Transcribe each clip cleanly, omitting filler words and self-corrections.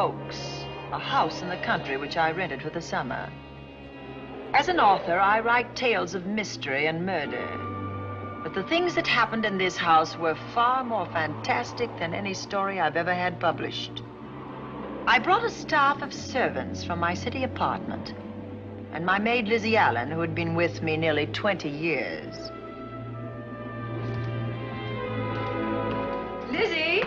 Oaks, a house in the country which I rented for the summer. As an author, I write tales of mystery and murder. But the things that happened in this house were far more fantastic than any story I've ever had published. I brought a staff of servants from my city apartment, and my maid Lizzie Allen, who had been with me nearly 20 years. Lizzie?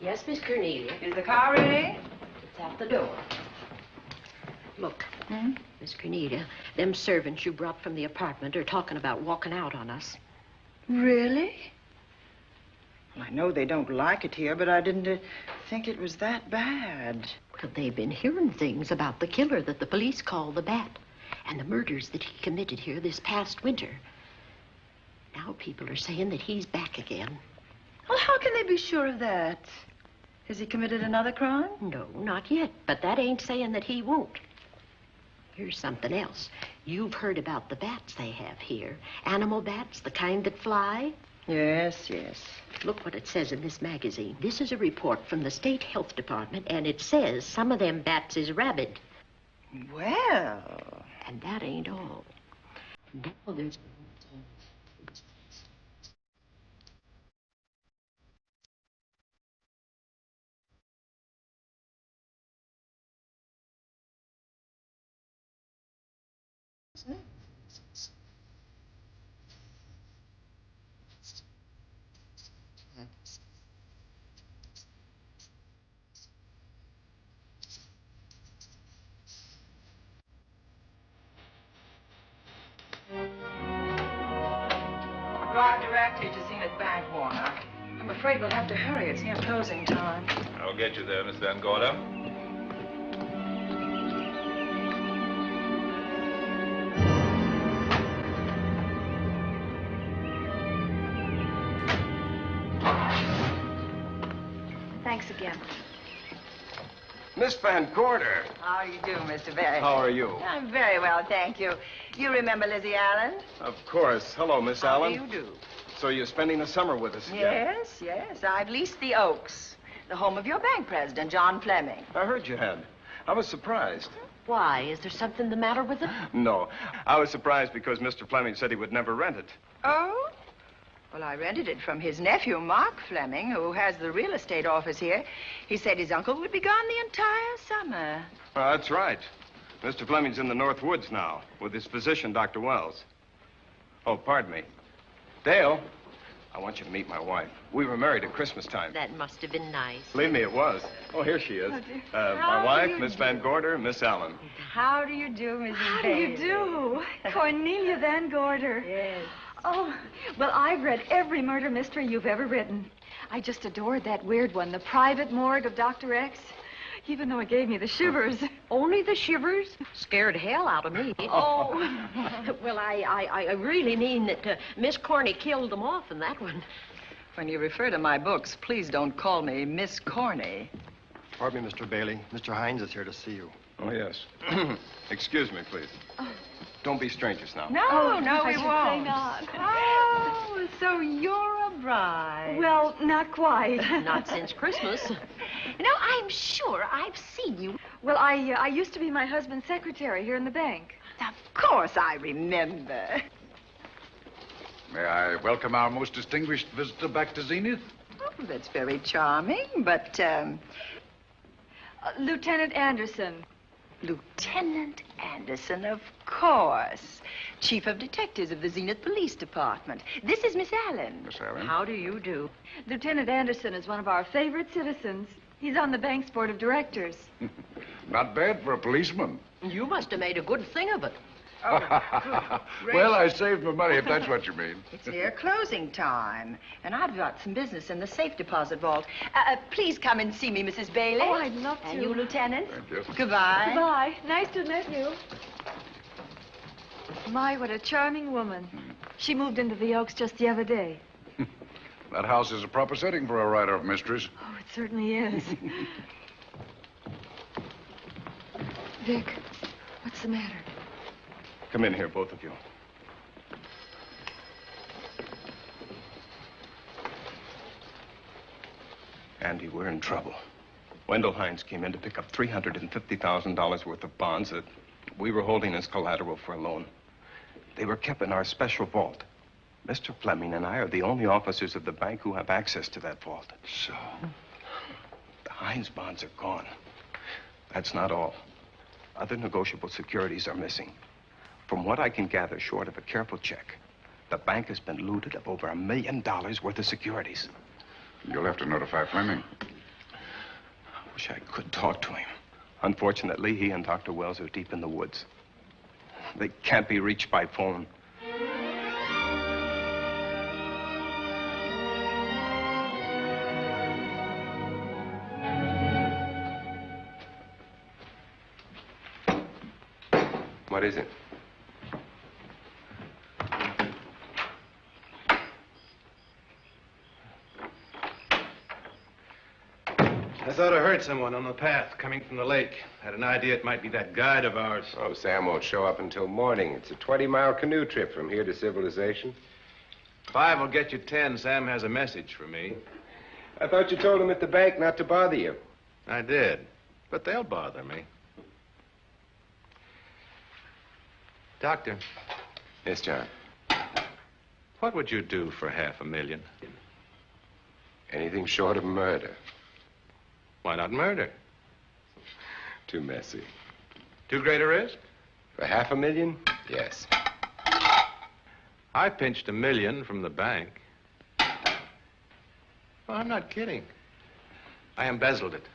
Yes, Miss Cornelia. Is the car ready? It's at the door. Look, Miss Cornelia, them servants you brought from the apartment are talking about walking out on us. Really? Well, I know they don't like it here, but I didn't think it was that bad. Well, they've been hearing things about the killer that the police call the Bat and the murders that he committed here this past winter. Now people are saying that he's back again. Well, how can they be sure of that? Has he committed another crime? No, not yet, but that ain't saying that he won't. Here's something else. You've heard about the bats they have here. Animal bats, the kind that fly. Yes, yes. Look what it says in this magazine. This is a report from the State Health Department, and it says some of them bats is rabid. Well... And that ain't all. Now there's... Drive directly to Zenith Bank, Warner. I'm afraid we'll have to hurry. It's near closing time. I'll get you there, Miss Van Gorder. Thanks again. Miss Van Gorder. How do you do, Mr. Barry? How are you? I'm very well, thank you. You remember Lizzie Allen? Of course. Hello, Miss Allen. How do you do? So you're spending the summer with us again? Yes, yes. I've leased the Oaks, the home of your bank president, John Fleming. I heard you had. I was surprised. Why? Is there something the matter with it? No. I was surprised because Mr. Fleming said he would never rent it. Oh? Well, I rented it from his nephew, Mark Fleming, who has the real estate office here. He said his uncle would be gone the entire summer. That's right. Mr. Fleming's in the North Woods now with his physician, Dr. Wells. Oh, pardon me. Dale, I want you to meet my wife. We were married at Christmas time. That must have been nice. Believe me, it was. Oh, here she is. My wife, Miss Van Gorder, Miss Allen. How do you do, Mrs. How do you do? Cornelia Van Gorder. Yes. Oh, well, I've read every murder mystery you've ever written. I just adored that weird one, The Private Morgue of Dr. X, even though it gave me the shivers. Only the shivers? Scared hell out of me. Oh. Well, I really mean that Miss Corney killed them off in that one. When you refer to my books, please don't call me Miss Corney. Pardon me, Mr. Bailey. Mr. Hines is here to see you. Oh, yes. Excuse me, please. Don't be strangers now. No, no, I we should won't. say not. Oh, so you're a bride. Well, not quite. Not since Christmas. You know, I'm sure I've seen you. Well, I used to be my husband's secretary here in the bank. Of course I remember. May I welcome our most distinguished visitor back to Zenith? Oh, that's very charming, but, Lieutenant Anderson. Lieutenant Anderson, of course. Chief of Detectives of the Zenith Police Department. This is Miss Allen. Miss Allen? How do you do? Lieutenant Anderson is one of our favorite citizens. He's on the bank's board of directors. Not bad for a policeman. You must have made a good thing of it. Well, I saved my money, if that's what you mean. It's near closing time, and I've got some business in the safe deposit vault. Please come and see me, Mrs. Bailey. Oh, I'd love to. And you, Lieutenant. Thank you. Goodbye. Goodbye. Nice to meet you. My, what a charming woman. She moved into the Oaks just the other day. That house is a proper setting for a writer of mysteries. Oh, it certainly is. Vic, what's the matter? Come in here, both of you. Andy, we're in trouble. Wendell Hines came in to pick up $350,000 worth of bonds that we were holding as collateral for a loan. They were kept in our special vault. Mr. Fleming and I are the only officers of the bank who have access to that vault. So? The Hines bonds are gone. That's not all. Other negotiable securities are missing. From what I can gather, short of a careful check, the bank has been looted of over $1 million worth of securities. You'll have to notify Fleming. I wish I could talk to him. Unfortunately, he and Dr. Wells are deep in the woods. They can't be reached by phone. What is it? I thought I heard someone on the path coming from the lake. Had an idea it might be that guide of ours. Oh, Sam won't show up until morning. It's a 20-mile canoe trip from here to civilization. 5 will get you 10. Sam has a message for me. I thought you told him at the bank not to bother you. I did, but they'll bother me. Doctor. Yes, John. What would you do for $500,000? Anything short of murder. Why not murder? Too messy. Too great a risk? For $500,000? Yes. I pinched $1 million from the bank. Well, I'm not kidding. I embezzled it.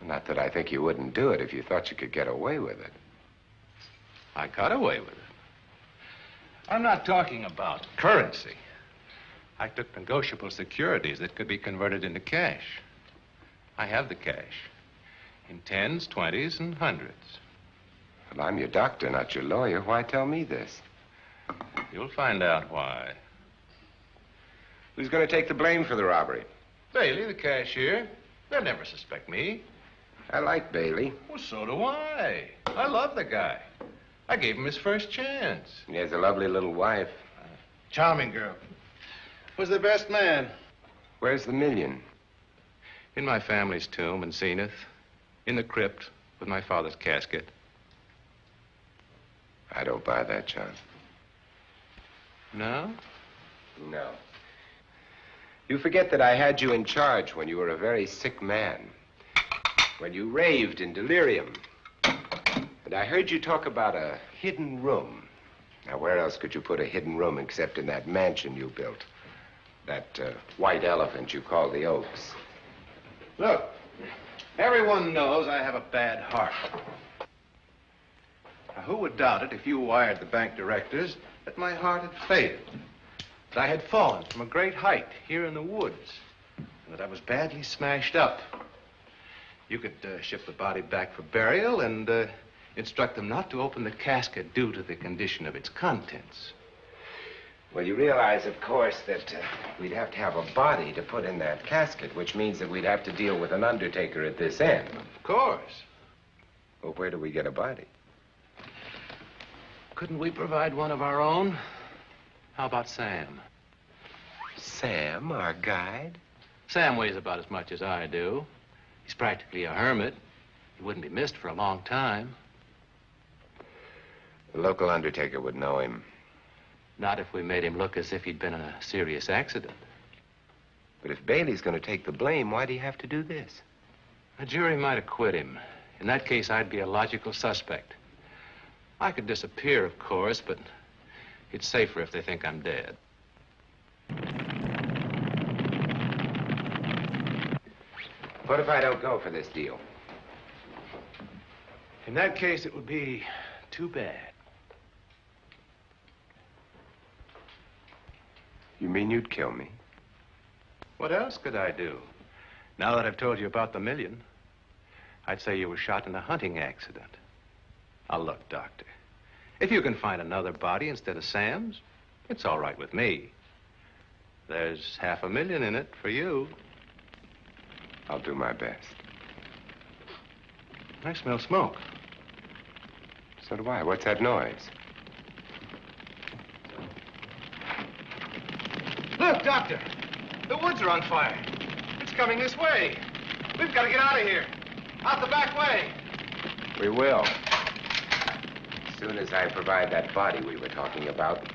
Not that I think you wouldn't do it if you thought you could get away with it. I got away with it. I'm not talking about currency. I took negotiable securities that could be converted into cash. I have the cash in 10s, 20s, and 100s. Well, I'm your doctor, not your lawyer. Why tell me this? You'll find out why. Who's going to take the blame for the robbery? Bailey, the cashier. They'll never suspect me. I like Bailey. Well, so do I. I love the guy. I gave him his first chance. He has a lovely little wife. Charming girl. Was the best man. Where's the $1 million? In my family's tomb in Zenith, in the crypt with my father's casket. I don't buy that, John. No? No. You forget that I had you in charge when you were a very sick man. When you raved in delirium. And I heard you talk about a hidden room. Now, where else could you put a hidden room except in that mansion you built? That white elephant you call the Oaks. Look, everyone knows I have a bad heart. Now, who would doubt it if you wired the bank directors that my heart had failed? That I had fallen from a great height here in the woods. And that I was badly smashed up. You could ship the body back for burial and instruct them not to open the casket due to the condition of its contents. Well, you realize, of course, that we'd have to have a body to put in that casket, which means that we'd have to deal with an undertaker at this end. Of course. Well, where do we get a body? Couldn't we provide one of our own? How about Sam? Sam, our guide? Sam weighs about as much as I do. He's practically a hermit. He wouldn't be missed for a long time. The local undertaker would know him. Not if we made him look as if he'd been in a serious accident. But if Bailey's going to take the blame, why'd he have to do this? A jury might acquit him. In that case, I'd be a logical suspect. I could disappear, of course, but it's safer if they think I'm dead. What if I don't go for this deal? In that case, it would be too bad. You mean you'd kill me? What else could I do? Now that I've told you about the $1 million, I'd say you were shot in a hunting accident. Now, look, Doctor, if you can find another body instead of Sam's, it's all right with me. There's $500,000 in it for you. I'll do my best. I smell smoke. So do I. What's that noise? Look, Doctor, the woods are on fire. It's coming this way. We've got to get out of here. Out the back way. We will. As soon as I provide that body we were talking about.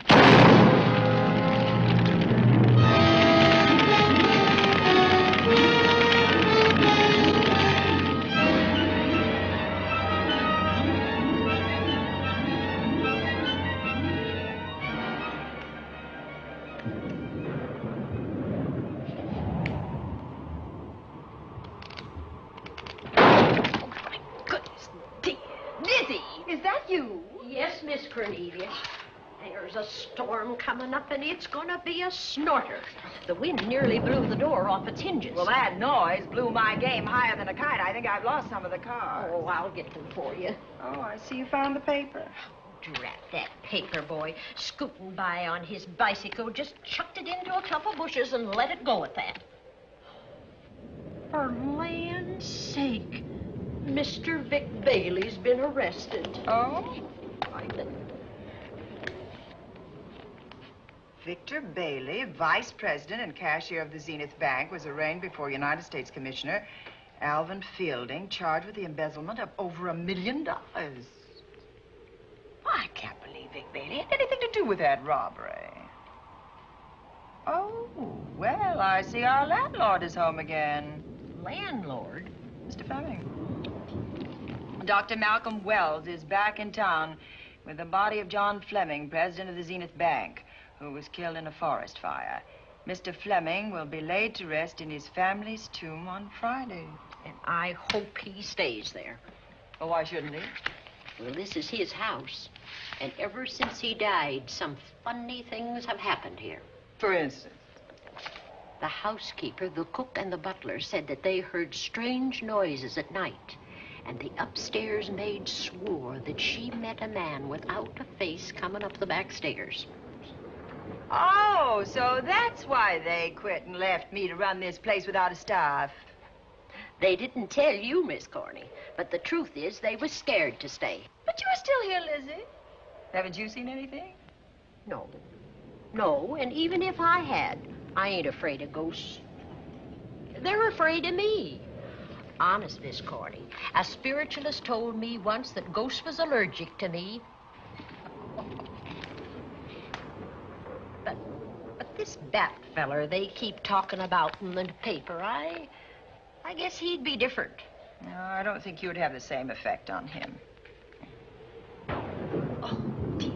Yes, Miss Cornelia. There's a storm coming up, and it's gonna be a snorter. The wind nearly blew the door off its hinges. Well, that noise blew my game higher than a kite. I think I've lost some of the cars. Oh, I'll get them for you. Oh, I see you found the paper. Drat that paper boy, scooting by on his bicycle, just chucked it into a clump of bushes and let it go at that. For land's sake, Mr. Vic Bailey's been arrested. Oh? Private. Victor Bailey, vice president and cashier of the Zenith Bank, was arraigned before United States Commissioner Alvin Fielding, charged with the embezzlement of over $1 million. I can't believe Vic Bailey had anything to do with that robbery. Oh, well, I see our landlord is home again. Landlord? Mr. Fleming. Dr. Malcolm Wells is back in town with the body of John Fleming, president of the Zenith Bank, who was killed in a forest fire. Mr. Fleming will be laid to rest in his family's tomb on Friday. And I hope he stays there. Well, why shouldn't he? Well, this is his house. And ever since he died, some funny things have happened here. For instance? The housekeeper, the cook, and the butler said that they heard strange noises at night. And the upstairs maid swore that she met a man without a face coming up the back stairs. Oh, so that's why they quit and left me to run this place without a staff. They didn't tell you, Miss Corney, but the truth is they was scared to stay. But you're still here, Lizzie. Haven't you seen anything? No. No, and even if I had, I ain't afraid of ghosts. They're afraid of me. Honest, Miss Corney, a spiritualist told me once that ghosts was allergic to me. But this Bat feller they keep talking about in the paper, I guess he'd be different. No, I don't think you'd have the same effect on him. Oh, dear.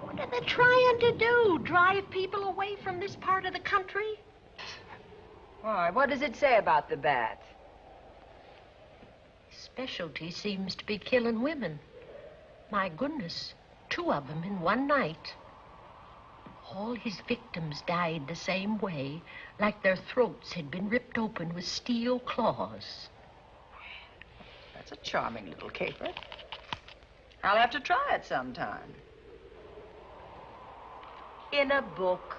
What are they trying to do? Drive people away from this part of the country? Why, what does it say about the Bat? His specialty seems to be killing women. My goodness, 2 of them in one night. All his victims died the same way, like their throats had been ripped open with steel claws. That's a charming little caper. I'll have to try it sometime. In a book.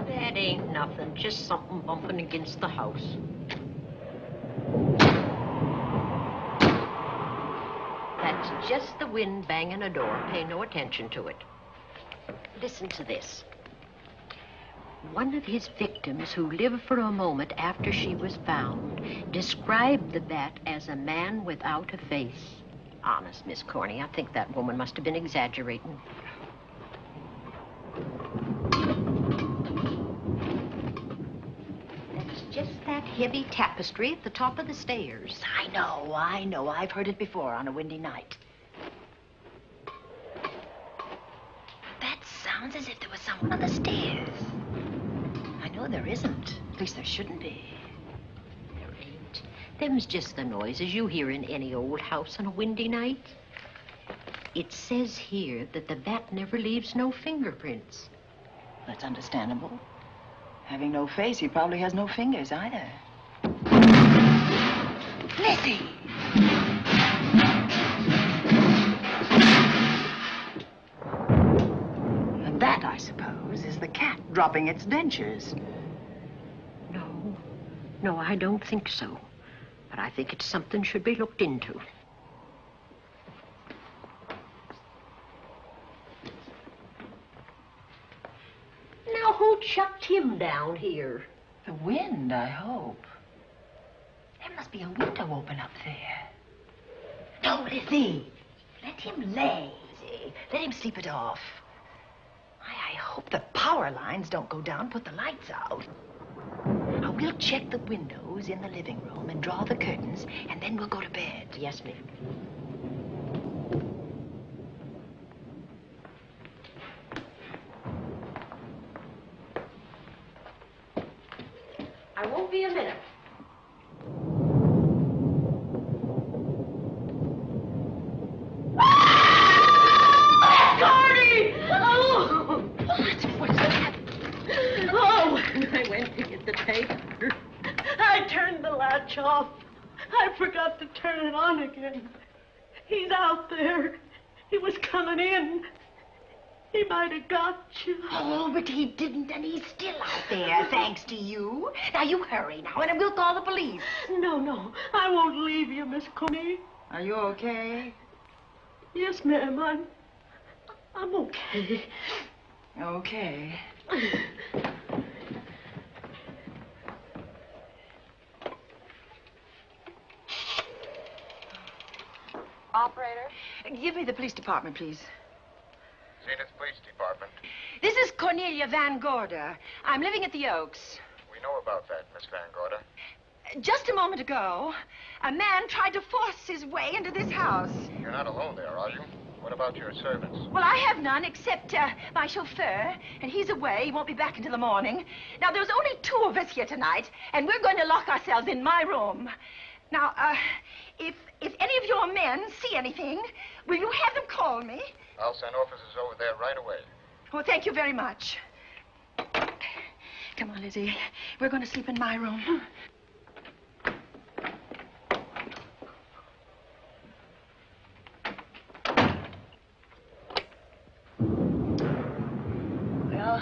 That ain't nothing, just something bumping against the house. That's just the wind banging a door. Pay no attention to it. Listen to this. One of his victims, who lived for a moment after she was found, described the Bat as a man without a face. Honest, Miss Corney, I think that woman must have been exaggerating. That's just that heavy tapestry at the top of the stairs. I know. I've heard it before on a windy night. That sounds as if there was someone on the stairs. I know there isn't. At least there shouldn't be. There ain't. Them's just the noises you hear in any old house on a windy night. It says here that the Bat never leaves no fingerprints. That's understandable. Having no face, he probably has no fingers either. Lizzie! And that, I suppose, is the cat dropping its dentures. No, I don't think so. But I think it's something should be looked into. What chucked him down here? The wind, I hope. There must be a window open up there. No, Lizzie. Let him lay. Let him sleep it off. I hope the power lines don't go down, put the lights out. Now, we'll check the windows in the living room and draw the curtains, and then we'll go to bed. Yes, ma'am. I won't be a minute. Gordy! Oh! What is that? Oh, when I went to get the tape, I turned the latch off. I forgot to turn it on again. He's out there. He was coming in. He might have got you. Oh, but he didn't, and he's still out there, thanks to you. Now, you hurry now, and we'll call the police. No, I won't leave you, Miss Coney. Are you okay? Yes, ma'am, I'm okay. Okay. Operator? Give me the police department, please. Zenith Police Department. This is Cornelia Van Gorder. I'm living at the Oaks. We know about that, Miss Van Gorder. Just a moment ago, a man tried to force his way into this house. You're not alone there, are you? What about your servants? Well, I have none except my chauffeur, and he's away. He won't be back until the morning. Now, there's only 2 of us here tonight, and we're going to lock ourselves in my room. Now, if any of your men see anything, will you have them call me? I'll send officers over there right away. Well, thank you very much. Come on, Lizzie. We're going to sleep in my room. Well,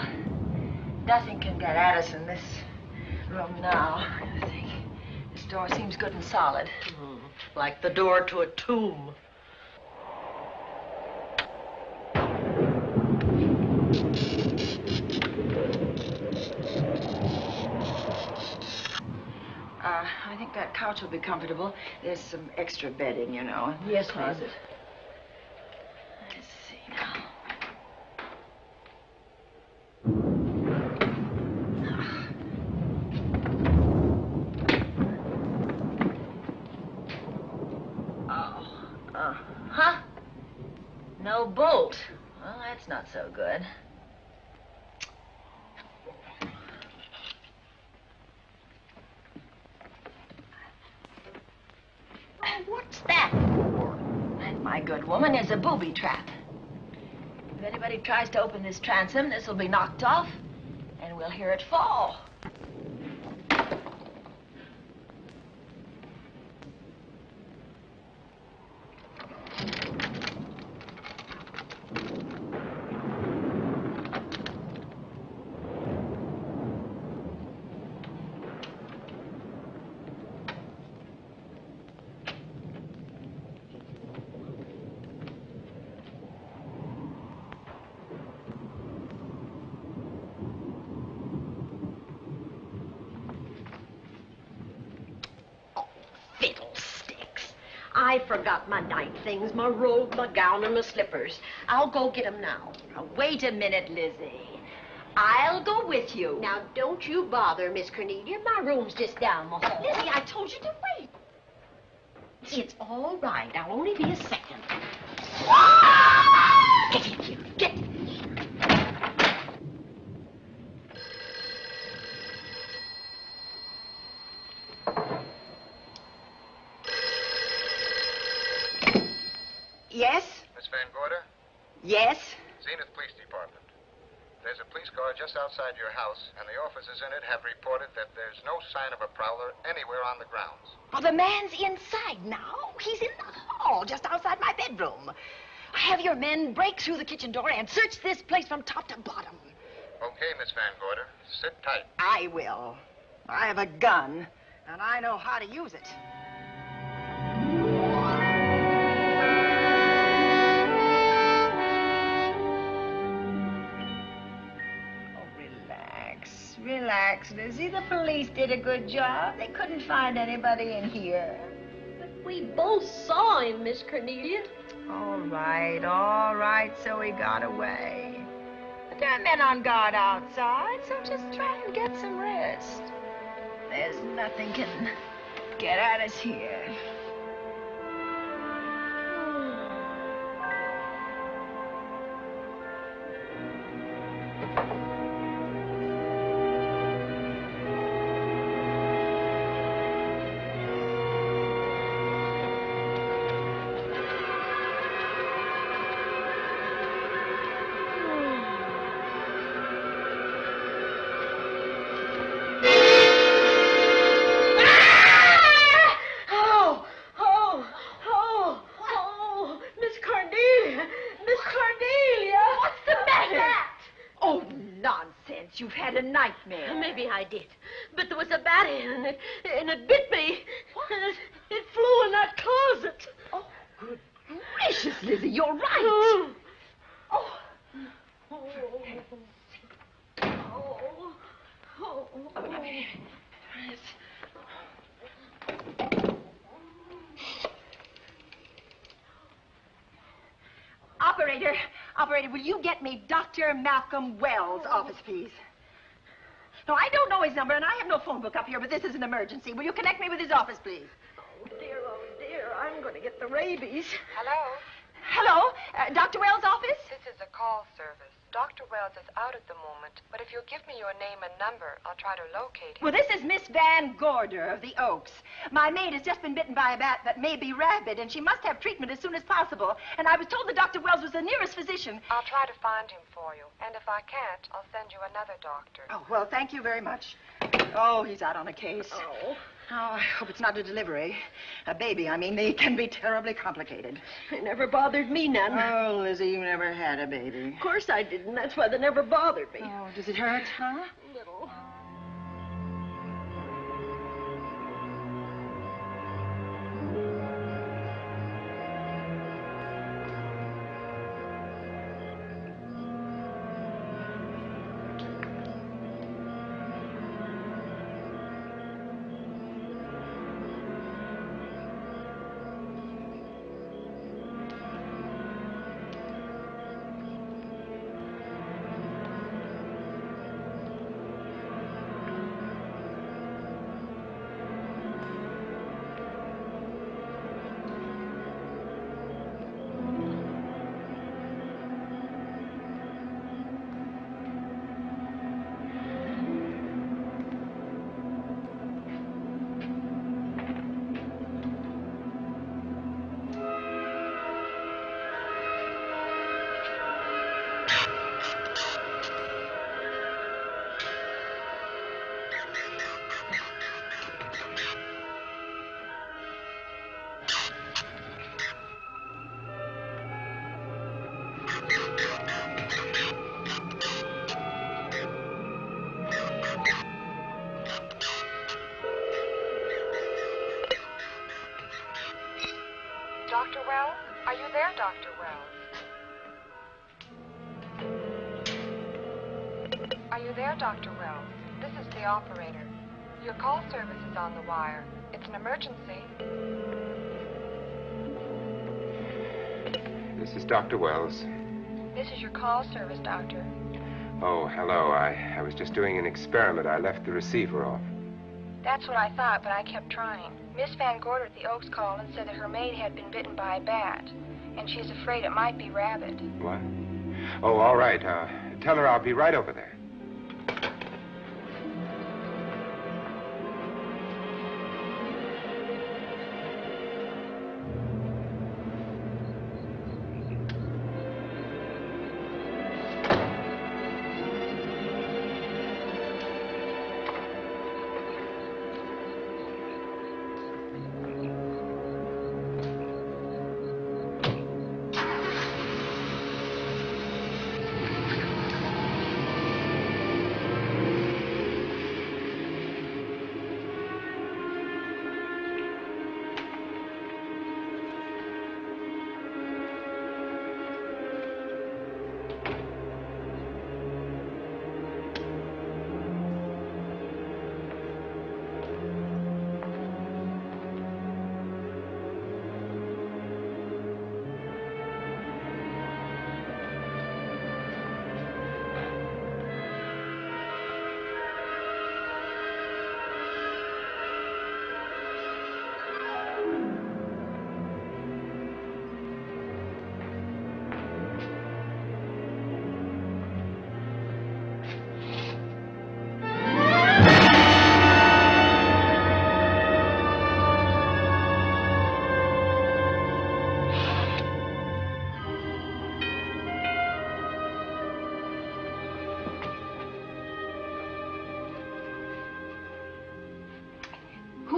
nothing can get at us in this room now, I think. This door seems good and solid. Like the door to a tomb. I think that couch will be comfortable. There's some extra bedding, you know. Yes, ma'am. Closet. Let's see now. Huh? No bolt. Well, that's not so good. What's that for? That, my good woman, is a booby trap. If anybody tries to open this transom, this will be knocked off, and we'll hear it fall. I forgot my night things, my robe, my gown, and my slippers. I'll go get them now. Now, wait a minute, Lizzie. I'll go with you. Now, don't you bother, Miss Cornelia. My room's just down the hall. Lizzie, I told you to wait. It's all right. I'll only be a second. Get in here. Get in here. Yes? Miss Van Gorder? Yes? Zenith Police Department. There's a police car just outside your house, and the officers in it have reported that there's no sign of a prowler anywhere on the grounds. Oh, the man's inside now. He's in the hall, just outside my bedroom. Have your men break through the kitchen door and search this place from top to bottom. Okay, Miss Van Gorder. Sit tight. I will. I have a gun, and I know how to use it. relax, Lizzie. The police did a good job. They couldn't find anybody in here. But we both saw him, Miss Cornelia. All right, so he got away. But there are men on guard outside, so just try and get some rest. There's nothing can get at us here. You've had a nightmare. Maybe I did. But there was a bat and it bit me. It flew in that closet. Oh, good gracious, Lizzie, you're right. Oh. Operator, will you get me Dr. Malcolm Wells' office, please? No, I don't know his number, and I have no phone book up here, but this is an emergency. Will you connect me with his office, please? Oh, dear, I'm going to get the rabies. Hello? Hello? Dr. Wells' office? This is a call service. Dr. Wells is out at the moment, but if you'll give me your name and number, I'll try to locate him. Well, this is Miss Van Gorder of the Oaks. My maid has just been bitten by a bat that may be rabid, and she must have treatment as soon as possible. And I was told that Dr. Wells was the nearest physician. I'll try to find him for you, and if I can't, I'll send you another doctor. Oh, well, thank you very much. Oh, he's out on a case. Oh. Oh, I hope it's not a delivery. A baby, I mean. They can be terribly complicated. It never bothered me none. Oh, Lizzie, you never had a baby. Of course I didn't. That's why they never bothered me. Oh, does it hurt, huh? Little. Dr. Wells? Are you there, Dr. Wells? Are you there, Dr. Wells? This is the operator. Your call service is on the wire. It's an emergency. This is Dr. Wells. This is your call service, Doctor. Oh, hello. I was just doing an experiment. I left the receiver off. That's what I thought, but I kept trying. Miss Van Gorder at the Oaks called and said that her maid had been bitten by a bat, and she's afraid it might be rabid. What? Oh, all right. Tell her I'll be right over there.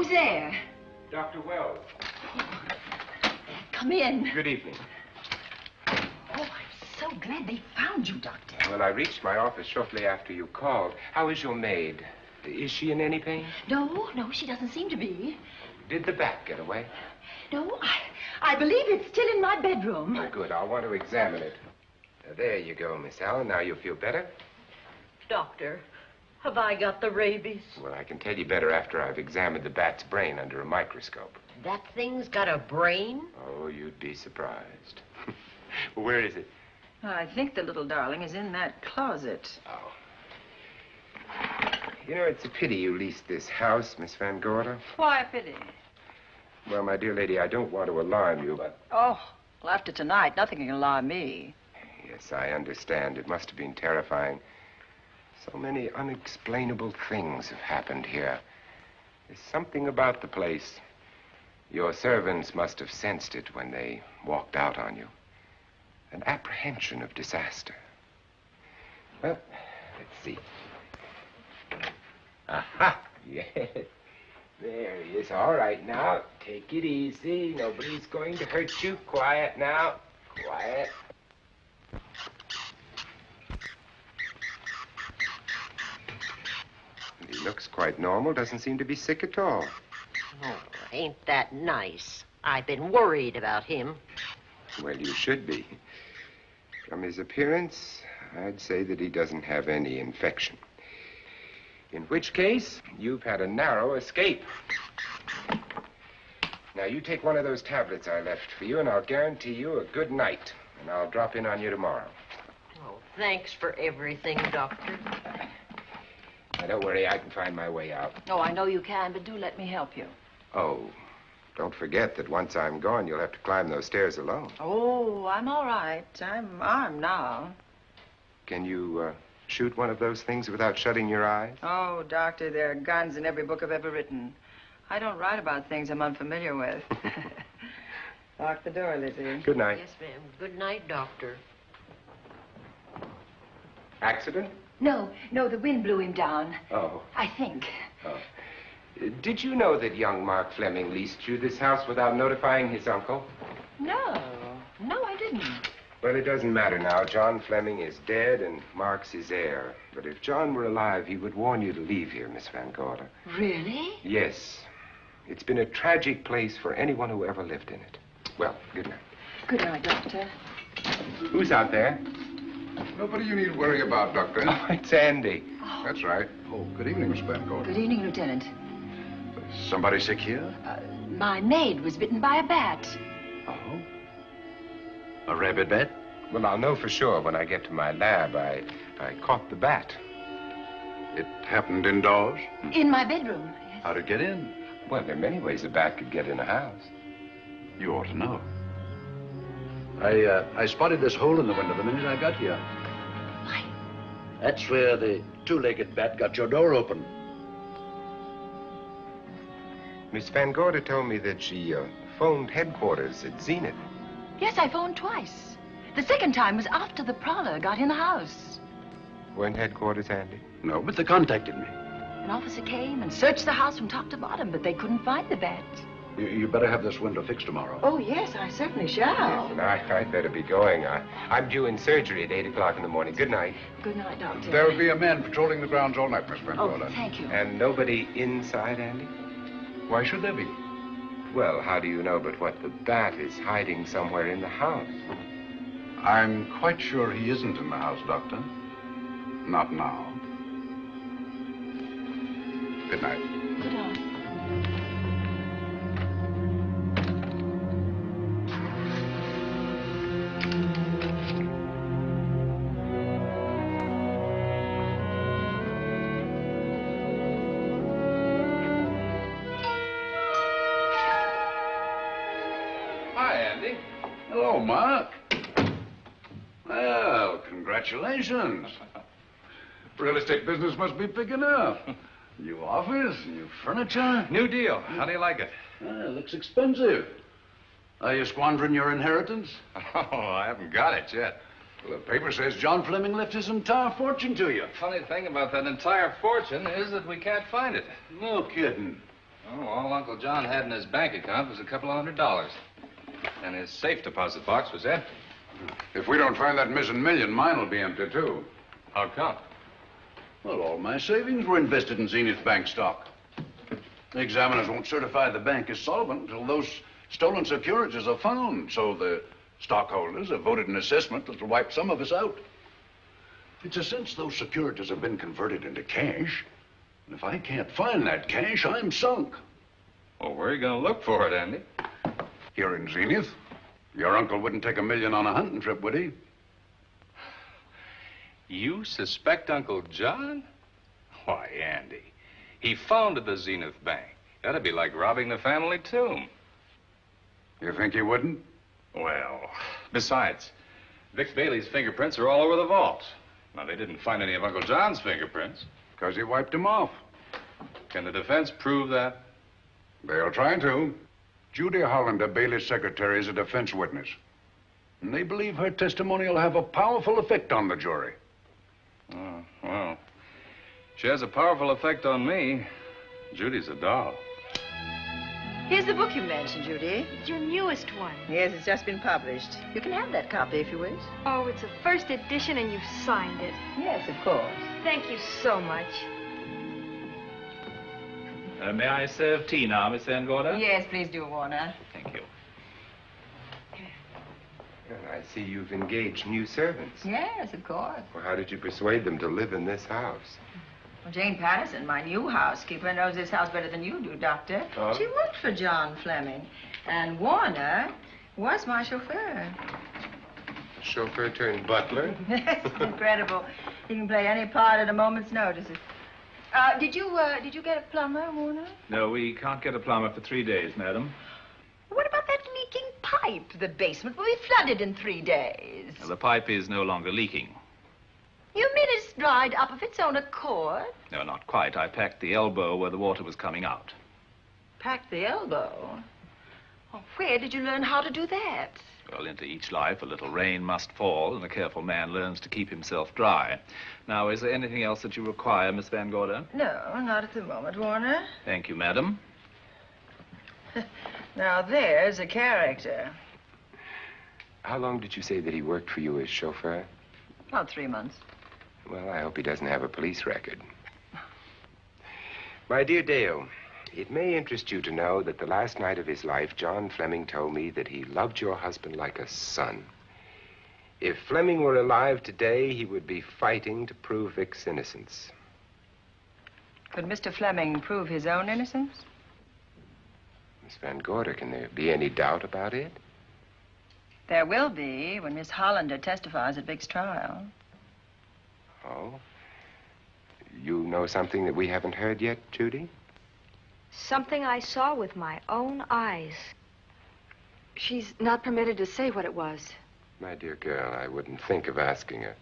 Who's there? Dr. Wells. Come in. Good evening. Oh, I'm so glad they found you, Doctor. Well, I reached my office shortly after you called. How is your maid? Is she in any pain? No, she doesn't seem to be. Did the bat get away? No, I believe it's still in my bedroom. Oh, good. I'll want to examine it. There you go, Miss Allen. Now you feel better? Doctor, have I got the rabies? Well, I can tell you better after I've examined the bat's brain under a microscope. That thing's got a brain? Oh, you'd be surprised. Where is it? I think the little darling is in that closet. Oh. You know, it's a pity you leased this house, Miss Van Gorder. Why a pity? Well, my dear lady, I don't want to alarm you, but... Oh, well, after tonight, nothing can alarm me. Yes, I understand. It must have been terrifying. So many unexplainable things have happened here. There's something about the place. Your servants must have sensed it when they walked out on you. An apprehension of disaster. Well, let's see. Aha! Yes. There he is. All right, now, take it easy. Nobody's going to hurt you. Quiet now. Quiet. He looks quite normal. Doesn't seem to be sick at all. Oh, ain't that nice? I've been worried about him. Well, you should be. From his appearance, I'd say that he doesn't have any infection. In which case, you've had a narrow escape. Now, you take one of those tablets I left for you, and I'll guarantee you a good night. And I'll drop in on you tomorrow. Oh, thanks for everything, Doctor. Now, don't worry, I can find my way out. Oh, I know you can, but do let me help you. Oh, don't forget that once I'm gone, you'll have to climb those stairs alone. Oh, I'm all right. I'm armed now. Can you, shoot one of those things without shutting your eyes? Oh, Doctor, there are guns in every book I've ever written. I don't write about things I'm unfamiliar with. Lock the door, Lizzie. Good night. Yes, ma'am. Good night, Doctor. Accident? No, the wind blew him down. Oh. I think. Oh. Did you know that young Mark Fleming leased you this house without notifying his uncle? No, I didn't. Well, it doesn't matter now. John Fleming is dead and Mark's his heir. But if John were alive, he would warn you to leave here, Miss Van Gorder. Really? Yes. It's been a tragic place for anyone who ever lived in it. Well, good night. Good night, Doctor. Who's out there? Nobody you need worry about, Doctor. Oh, it's Andy. Oh. That's right. Oh, good evening, Miss Van Gorder. Good evening, Lieutenant. Somebody sick here? My maid was bitten by a bat. Oh? A rabid bat? Well, I'll know for sure when I get to my lab. I caught the bat. It happened indoors? In my bedroom. Yes. How'd it get in? Well, there are many ways a bat could get in a house. You ought to know. I spotted this hole in the window the minute I got here. Why? That's where the two-legged bat got your door open. Miss Van Gorder told me that she phoned headquarters at Zenith. Yes, I phoned twice. The second time was after the prowler got in the house. Weren't headquarters, Andy? No, but they contacted me. An officer came and searched the house from top to bottom, but they couldn't find the bat. You better have this window fixed tomorrow. Oh, yes, I certainly shall. And I'd better be going. I'm due in surgery at 8 o'clock in the morning. Good night. Good night, Doctor. There'll be a man patrolling the grounds all night, Miss Van Oh, Gorder. thank you. And nobody inside, Andy? Why should there be? Well, how do you know but what the bat is hiding somewhere in the house? I'm quite sure he isn't in the house, Doctor. Not now. Good night. Good night. Hi, Andy. Hello, Mark. Well, congratulations. Real estate business must be picking up. New office, new furniture. New deal. How do you like it? Looks expensive. Are you squandering your inheritance? Oh, I haven't got it yet. Well, the paper says John Fleming left his entire fortune to you. Funny thing about that entire fortune is that we can't find it. No kidding. Oh, all Uncle John had in his bank account was a couple of $100. And his safe deposit box was empty. If we don't find that missing million, mine will be empty, too. How come? Well, all my savings were invested in Zenith Bank stock. The examiners won't certify the bank is solvent until those stolen securities are found. So the stockholders have voted an assessment that'll wipe some of us out. It's a since those securities have been converted into cash. And if I can't find that cash, I'm sunk. Well, where are you going to look for it, Andy? Here in Zenith. Your uncle wouldn't take $1 million on a hunting trip, would he? You suspect Uncle John? Why, Andy, he founded the Zenith Bank. That'd be like robbing the family tomb. You think he wouldn't? Well, besides, Vic Bailey's fingerprints are all over the vault. Now, they didn't find any of Uncle John's fingerprints. Because he wiped them off. Can the defense prove that? They'll try to. Judy Hollander, Bailey's secretary, is a defense witness. And they believe her testimony will have a powerful effect on the jury. Oh, well, she has a powerful effect on me. Judy's a doll. Here's the book you mentioned, Judy. It's your newest one. Yes, it's just been published. You can have that copy if you wish. Oh, it's a first edition and you've signed it. Yes, of course. Thank you so much. May I serve tea now, Miss Van Gorder? Yes, please do, Warner. Thank you. Well, I see you've engaged new servants. Yes, of course. Well, how did you persuade them to live in this house? Well, Jane Patterson, my new housekeeper, knows this house better than you do, Doctor. Oh? She worked for John Fleming. And Warner was my chauffeur. Chauffeur turned butler? Incredible. He can play any part at a moment's notice. Did you get a plumber, Warner? No, we can't get a plumber for 3 days, madam. What about that leaking pipe? The basement will be flooded in 3 days. The pipe is no longer leaking. You mean it's dried up of its own accord? No, not quite. I packed the elbow where the water was coming out. Packed the elbow? Oh, where did you learn how to do that? Well, into each life, a little rain must fall, and a careful man learns to keep himself dry. Now, is there anything else that you require, Miss Van Gorder? No, not at the moment, Warner. Thank you, madam. Now, there's a character. How long did you say that he worked for you as chauffeur? About 3 months. Well, I hope he doesn't have a police record. My dear Dale, it may interest you to know that the last night of his life, John Fleming told me that he loved your husband like a son. If Fleming were alive today, he would be fighting to prove Vic's innocence. Could Mr. Fleming prove his own innocence? Miss Van Gorder, can there be any doubt about it? There will be when Miss Hollander testifies at Vic's trial. Oh? You know something that we haven't heard yet, Judy? Something I saw with my own eyes. She's not permitted to say what it was. My dear girl, I wouldn't think of asking her.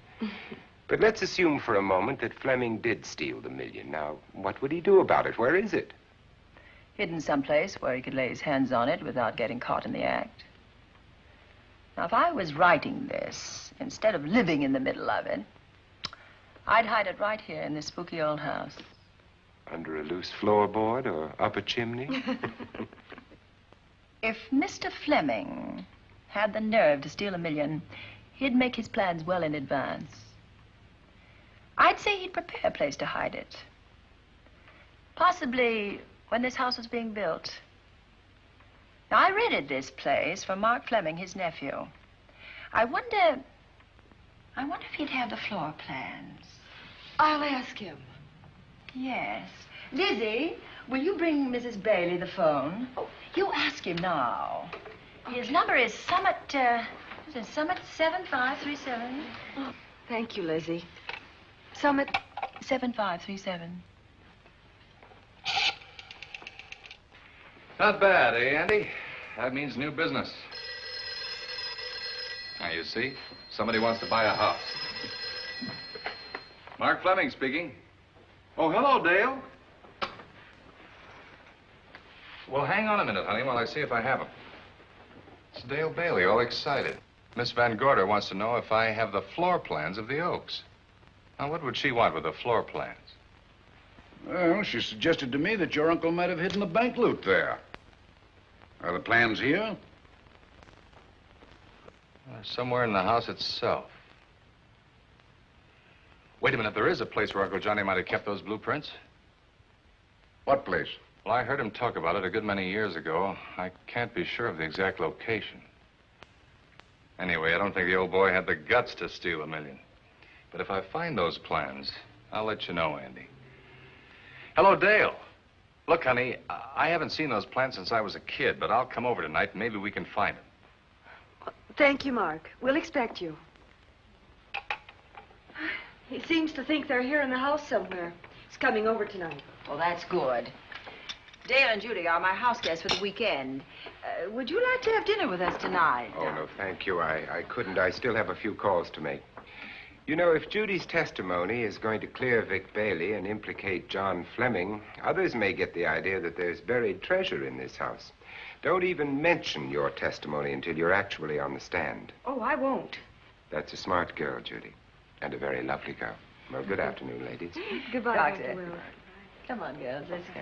But let's assume for a moment that Fleming did steal the $1 million. Now, what would he do about it? Where is it? Hidden someplace where he could lay his hands on it without getting caught in the act. Now, if I was writing this, instead of living in the middle of it, I'd hide it right here in this spooky old house. Under a loose floorboard or up a chimney? If Mr. Fleming had the nerve to steal $1 million, he'd make his plans well in advance. I'd say he'd prepare a place to hide it. Possibly when this house was being built. Now, I rented this place from Mark Fleming, his nephew. I wonder if he'd have the floor plans. I'll ask him. Yes. Lizzie, will you bring Mrs. Bailey the phone? Oh, you ask him now. Okay. His number is Summit 7537. Oh, thank you, Lizzie. Summit 7537. Not bad, eh, Andy? That means new business. Now, you see, somebody wants to buy a house. Mark Fleming speaking. Oh, hello, Dale. Well, hang on a minute, honey, while I see if I have him. It's Dale Bailey, all excited. Miss Van Gorder wants to know if I have the floor plans of the Oaks. Now, what would she want with the floor plans? Well, she suggested to me that your uncle might have hidden the bank loot there. Are the plans here? Somewhere in the house itself. Wait a minute, there is a place where Uncle Johnny might have kept those blueprints. What place? Well, I heard him talk about it a good many years ago. I can't be sure of the exact location. Anyway, I don't think the old boy had the guts to steal $1 million. But if I find those plans, I'll let you know, Andy. Hello, Dale. Look, honey, I haven't seen those plans since I was a kid, but I'll come over tonight and maybe we can find them. Thank you, Mark. We'll expect you. He seems to think they're here in the house somewhere. He's coming over tonight. Well, that's good. Dale and Judy are my house guests for the weekend. Would you like to have dinner with us tonight? Oh, no, thank you. I couldn't. I still have a few calls to make. You know, if Judy's testimony is going to clear Vic Bailey and implicate John Fleming, others may get the idea that there's buried treasure in this house. Don't even mention your testimony until you're actually on the stand. Oh, I won't. That's a smart girl, Judy, and a very lovely girl. Well, good afternoon, ladies. Goodbye, Doctor. Dr. Wilbur. Come on, girls, let's go.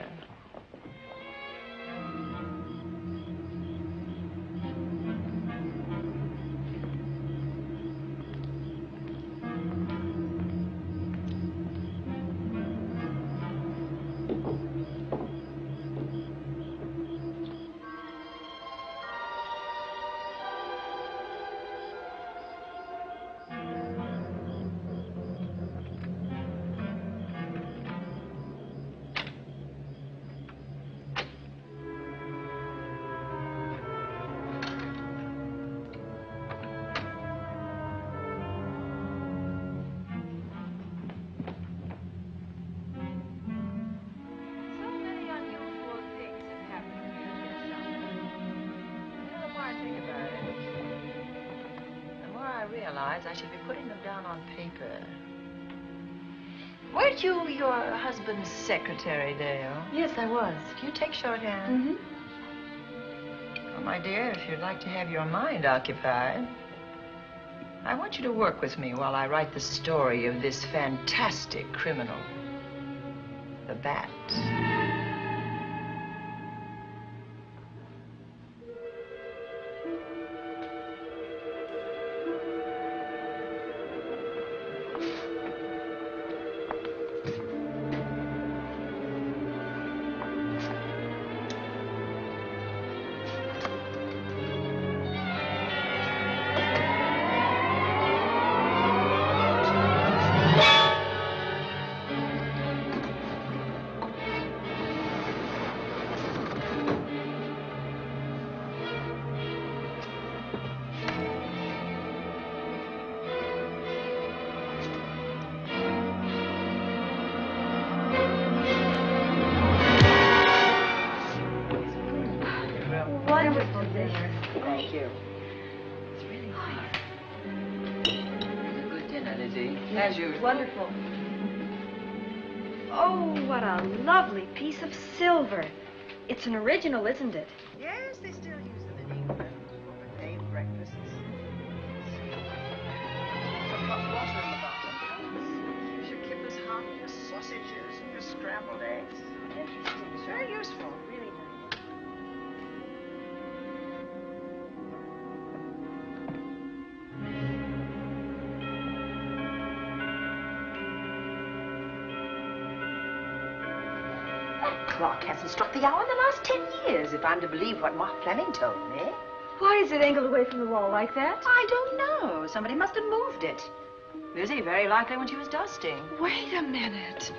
I should be putting them down on paper. Weren't you your husband's secretary, Dale? Yes, I was. Do you take shorthand? Well, my dear, if you'd like to have your mind occupied, I want you to work with me while I write the story of this fantastic criminal, the Bat. As usual. Wonderful. Oh, what a lovely piece of silver. It's an original, isn't it? Yes, they still use them in England for paid breakfasts. Some hot water in the bottom. Use your kippers hot, your sausages, and your scrambled eggs. Interesting. It's very useful. Really nice. Clock hasn't struck the hour in the last 10 years, if I'm to believe what Mark Fleming told me. Why is it angled away from the wall like that? I don't know. Somebody must have moved it. Lizzie, very likely when she was dusting. Wait a minute.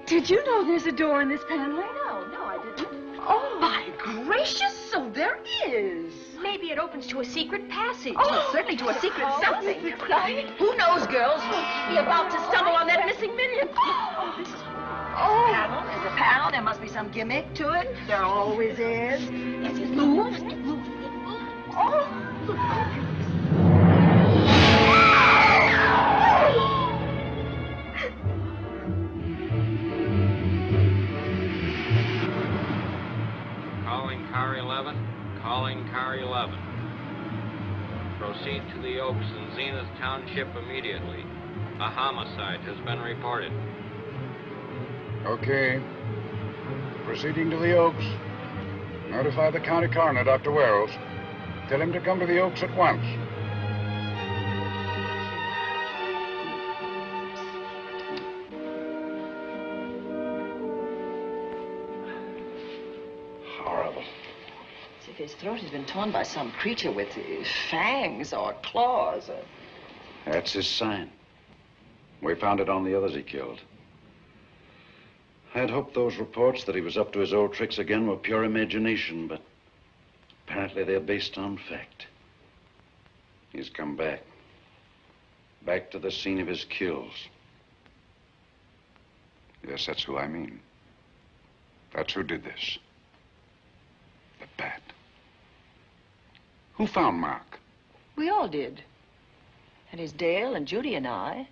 Did you know there's a door in this paneling? No, I didn't. Oh, my gracious, so there is. Maybe it opens to a secret passage. Oh, certainly to a secret something. Who knows, girls? We'll be about to stumble on that missing million. Oh, this is... Oh, panel. There's a panel. There must be some gimmick to it. There always is. Yes, it moves. It moves. It moves. Oh. Calling car 11. Calling car 11. Proceed to the Oaks in Zenith Township immediately. A homicide has been reported. Okay. Proceeding to the Oaks. Notify the county coroner, Dr. Wells. Tell him to come to the Oaks at once. Horrible. As if his throat has been torn by some creature with fangs or claws. That's his sign. We found it on the others he killed. I'd hoped those reports that he was up to his old tricks again were pure imagination, but apparently they're based on fact. He's come back. Back to the scene of his kills. Yes, that's who I mean. That's who did this. The bat. Who found Mark? We all did. And it's Dale and Judy and I.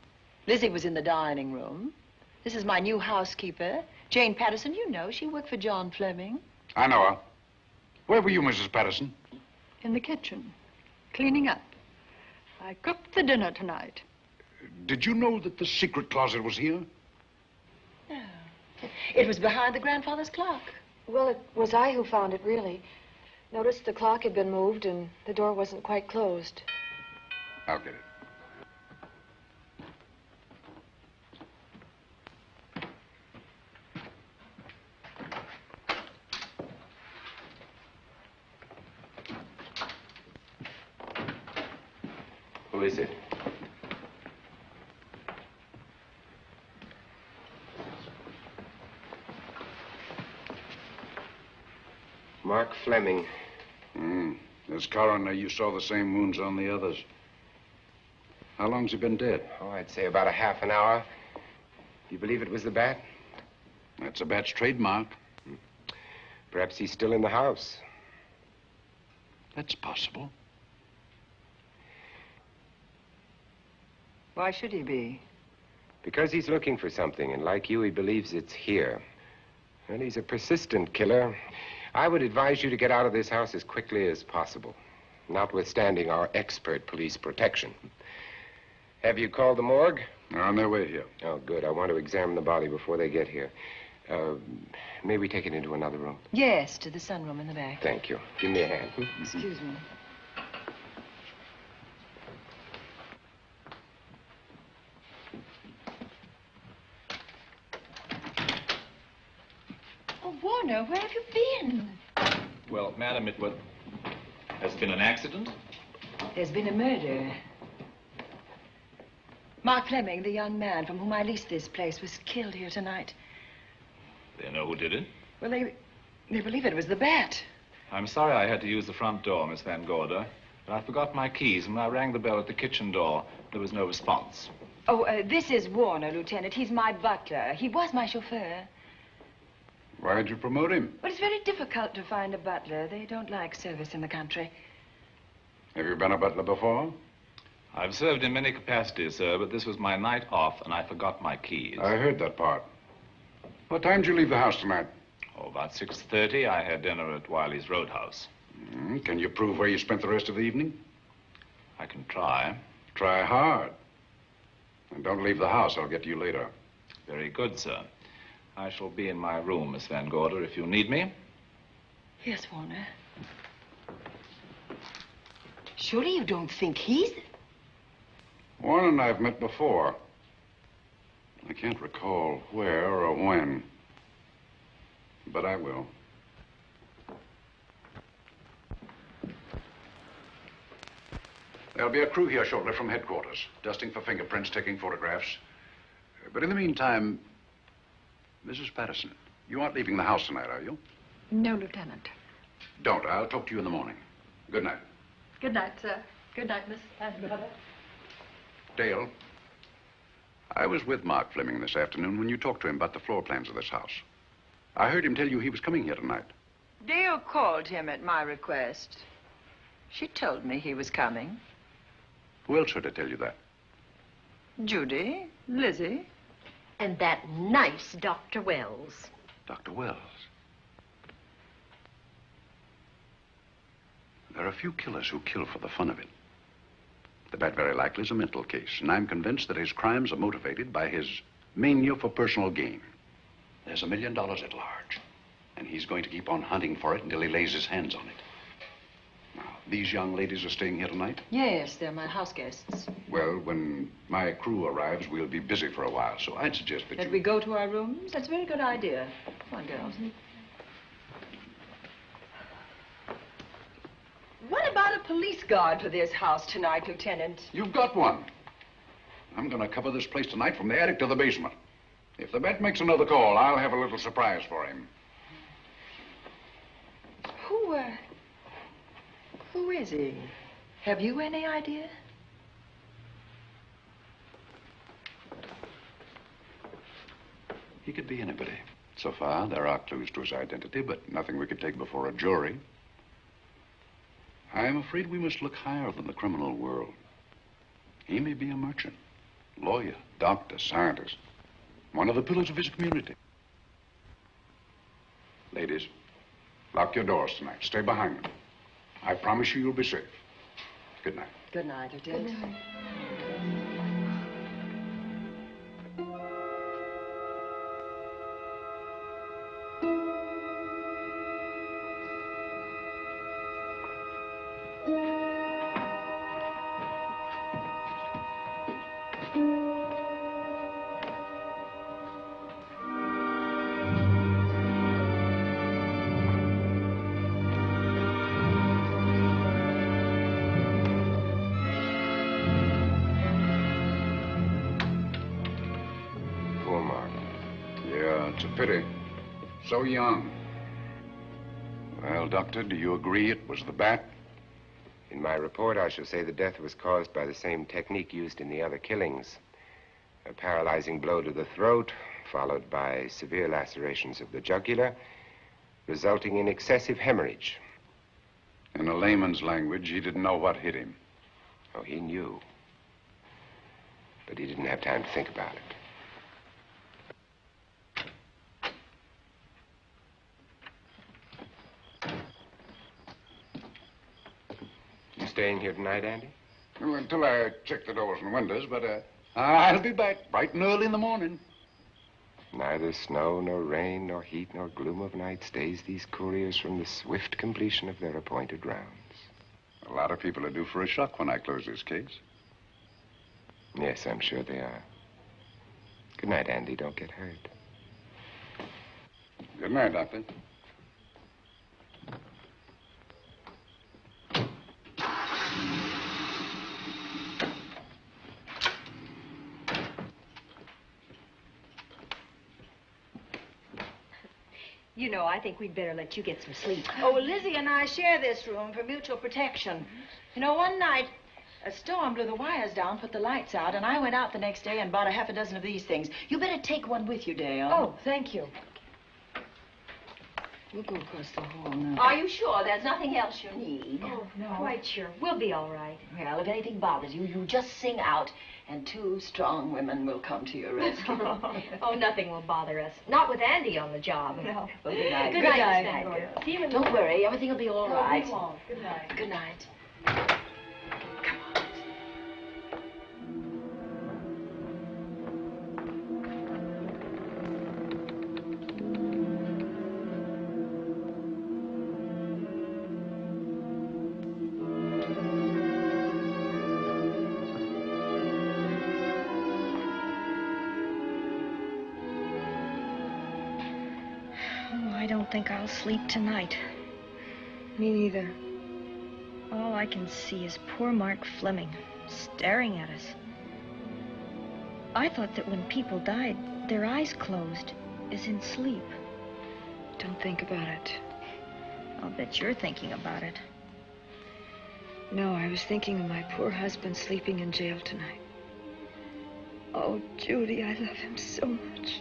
Lizzie was in the dining room. This is my new housekeeper, Jane Patterson. You know, she worked for John Fleming. I know her. Where were you, Mrs. Patterson? In the kitchen, cleaning up. I cooked the dinner tonight. Did you know that the secret closet was here? No. It was behind the grandfather's clock. Well, it was I who found it, really. Noticed the clock had been moved and the door wasn't quite closed. I'll get it. Who is it? Mark Fleming. As coroner, you saw the same wounds on the others. How long's he been dead? Oh, I'd say about a half an hour. You believe it was the bat? That's a bat's trademark. Perhaps he's still in the house. That's possible. Why should he be? Because he's looking for something, and like you, he believes it's here. And he's a persistent killer. I would advise you to get out of this house as quickly as possible, notwithstanding our expert police protection. Have you called the morgue? They're on their way here. Oh, good. I want to examine the body before they get here. May we take it into another room? Yes, to the sunroom in the back. Thank you. Give me a hand. Excuse me. Oh, Warner, where have you been? Well, madam, has been an accident? There's been a murder. Mark Fleming, the young man from whom I leased this place, was killed here tonight. They know who did it? Well, they believe it was the bat. I'm sorry I had to use the front door, Miss Van Gorder, but I forgot my keys, and when I rang the bell at the kitchen door, there was no response. Oh, this is Warner, Lieutenant. He's my butler. He was my chauffeur. Why'd you promote him? But it's very difficult to find a butler. They don't like service in the country. Have you been a butler before? I've served in many capacities, sir, but this was my night off, and I forgot my keys. I heard that part. What time did you leave the house tonight? Oh, about 6:30. I had dinner at Wiley's Roadhouse. Can you prove where you spent the rest of the evening? I can try. Try hard. And don't leave the house. I'll get to you later. Very good, sir. I shall be in my room, Miss Van Gorder, if you need me. Yes, Warner. Surely you don't think he's... Warren and I have met before. I can't recall where or when, but I will. There'll be a crew here shortly from headquarters, dusting for fingerprints, taking photographs. But in the meantime, Mrs. Patterson, you aren't leaving the house tonight, are you? No, Lieutenant. Don't. I'll talk to you in the morning. Good night. Good night, sir. Good night, Miss Van Gorder. Dale, I was with Mark Fleming this afternoon when you talked to him about the floor plans of this house. I heard him tell you he was coming here tonight. Dale called him at my request. She told me he was coming. Who else heard her tell you that? Judy, Lizzie. And that nice Dr. Wells. Dr. Wells. There are few killers who kill for the fun of it. The bat very likely is a mental case, and I'm convinced that his crimes are motivated by his mania for personal gain. There's $1 million at large, and he's going to keep on hunting for it until he lays his hands on it. Now, these young ladies are staying here tonight? Yes, they're my house guests. Well, when my crew arrives, we'll be busy for a while, so I'd suggest that That we go to our rooms? That's a very good idea. Come on, girls. What about a police guard for this house tonight, Lieutenant? You've got one. I'm going to cover this place tonight from the attic to the basement. If the vet makes another call, I'll have a little surprise for him. Who is he? Have you any idea? He could be anybody. So far, there are clues to his identity, but nothing we could take before a jury. I'm afraid we must look higher than the criminal world. He may be a merchant, lawyer, doctor, scientist, one of the pillars of his community. Ladies, lock your doors tonight. Stay behind them. I promise you you'll be safe. Good night. Good night, Lieutenant. Good night. Pity. So young. Well, Doctor, do you agree it was the bat? In my report, I shall say the death was caused by the same technique used in the other killings. A paralyzing blow to the throat, followed by severe lacerations of the jugular, resulting in excessive hemorrhage. In a layman's language, he didn't know what hit him. Oh, he knew. But he didn't have time to think about it. Staying here tonight, Andy? Well, until I check the doors and windows, but I'll be back bright and early in the morning. Neither snow, nor rain, nor heat, nor gloom of night stays these couriers from the swift completion of their appointed rounds. A lot of people are due for a shock when I close this case. Yes, I'm sure they are. Good night, Andy. Don't get hurt. Good night, Doctor. You know, I think we'd better let you get some sleep. Oh, Lizzie and I share this room for mutual protection. You know, one night, a storm blew the wires down, put the lights out, and I went out the next day and bought a half a dozen of these things. You better take one with you, Dale. Oh, thank you. We'll go across the hall now. Are you sure there's nothing else you need? Oh, no. Quite sure. We'll be all right. Well, if anything bothers you, you just sing out, and 2 strong women will come to your rescue. Oh, nothing will bother us. Not with Andy on the job. No. Well, good night. Good night, Miss Van Gorder. See you in the Don't worry, everything will be all right. We won't. Good night. Good night. I don't think I'll sleep tonight. Me neither. All I can see is poor Mark Fleming staring at us. I thought that when people died, their eyes closed, as in sleep. Don't think about it. I'll bet you're thinking about it. No, I was thinking of my poor husband sleeping in jail tonight. Oh, Judy, I love him so much.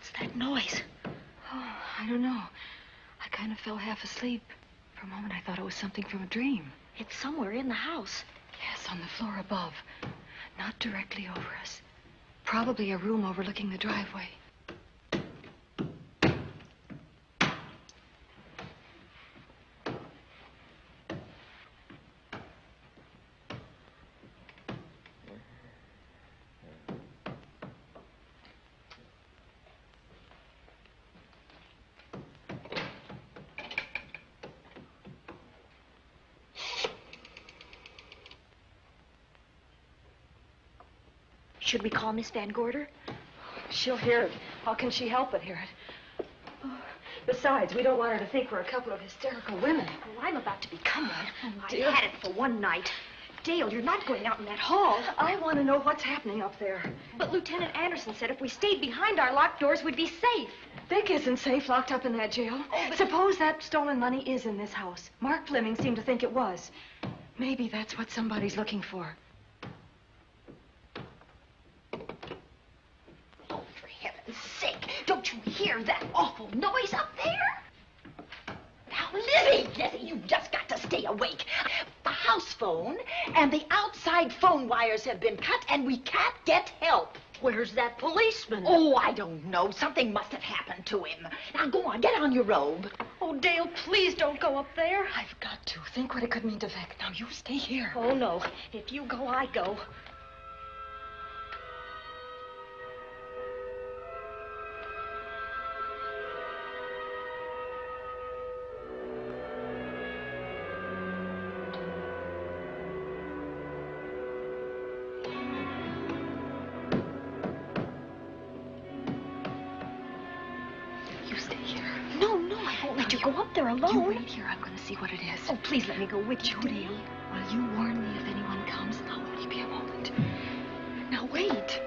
What's that noise? Oh, I don't know. I kind of fell half asleep. For a moment, I thought it was something from a dream. It's somewhere in the house. Yes, on the floor above. Not directly over us. Probably a room overlooking the driveway. Should we call Miss Van Gorder? She'll hear it. How can she help but hear it? Oh, besides, we don't want her to think we're a couple of hysterical women. Oh, I'm about to become one. Oh, I dear. had it for one night. Dale, you're not going out in that hall. I want to know what's happening up there. But Lieutenant Anderson said if we stayed behind our locked doors, we'd be safe. Vic isn't safe locked up in that jail. Oh, but... Suppose that stolen money is in this house. Mark Fleming seemed to think it was. Maybe that's what somebody's looking for. Oh, for heaven's sake, don't you hear that awful noise up there? Now, Lizzie, you've just got to stay awake. The house phone and the outside phone wires have been cut, and we can't get help. Where's that policeman? Oh, I don't know. Something must have happened to him. Now, go on, get on your robe. Oh, Dale, please don't go up there. I've got to. Think what it could mean to Vic. Now, you stay here. Oh, no. If you go, I go. Go up there alone. You wait here. I'm going to see what it is. Oh, please let me go with you, Judy, Dale. will you warn me if anyone comes? I'll only be a moment. Now, wait.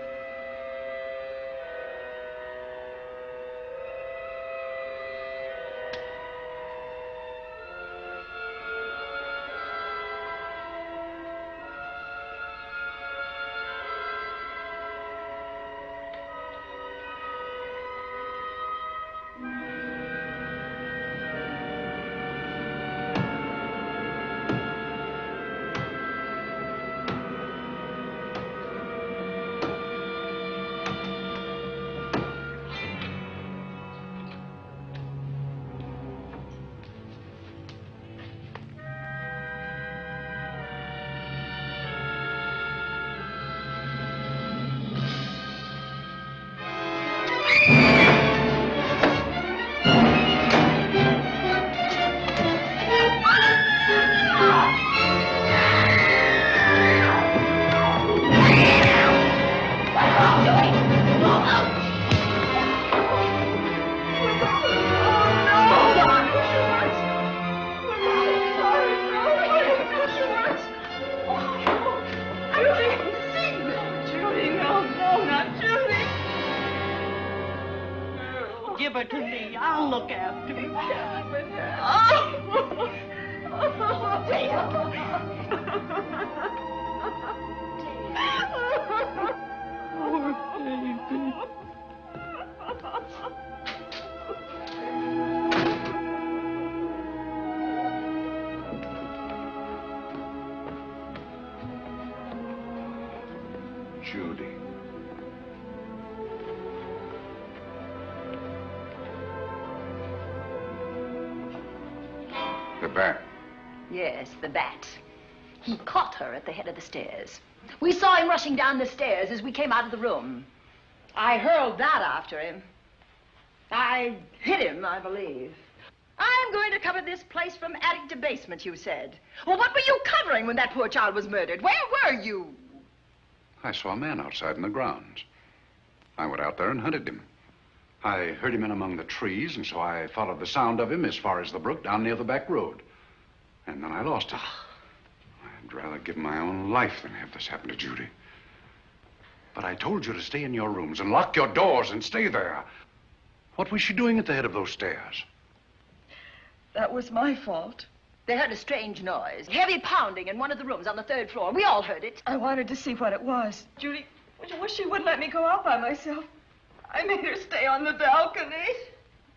Give her to me. I'll look after her. Poor baby. Judy. The bat. Yes, the bat. He caught her at the head of the stairs. We saw him rushing down the stairs as we came out of the room. I hurled that after him. I hit him, I believe. I'm going to cover this place from attic to basement, you said. Well, what were you covering when that poor child was murdered? Where were you? I saw a man outside in the grounds. I went out there and hunted him. I heard him in among the trees, and so I followed the sound of him as far as the brook down near the back road. And then I lost him. I'd rather give my own life than have this happen to Judy. But I told you to stay in your rooms and lock your doors and stay there. What was she doing at the head of those stairs? That was my fault. They heard a strange noise. Heavy pounding in one of the rooms on the 3rd floor. We all heard it. I wanted to see what it was. Judy, I wish she wouldn't let me go out by myself. I made her stay on the balcony.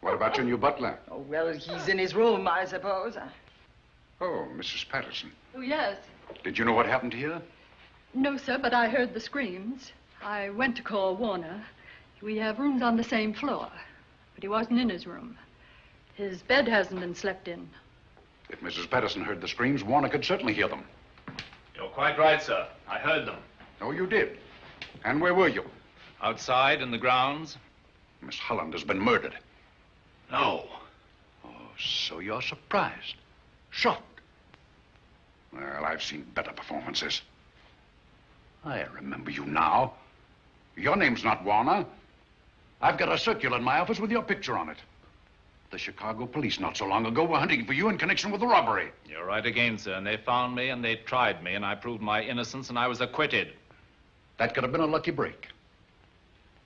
What about your new butler? Oh, well, he's in his room, I suppose. Oh, Mrs. Patterson. Oh, yes. Did you know what happened here? No, sir, but I heard the screams. I went to call Warner. We have rooms on the same floor, but he wasn't in his room. His bed hasn't been slept in. If Mrs. Patterson heard the screams, Warner could certainly hear them. You're quite right, sir. I heard them. Oh, you did? And where were you? Outside in the grounds. Miss Holland has been murdered. No. Oh, so you're surprised. Shocked. Well, I've seen better performances. I remember you now. Your name's not Warner. I've got a circular in my office with your picture on it. The Chicago police not so long ago were hunting for you in connection with the robbery. You're right again, sir. And they found me and they tried me and I proved my innocence and I was acquitted. That could have been a lucky break.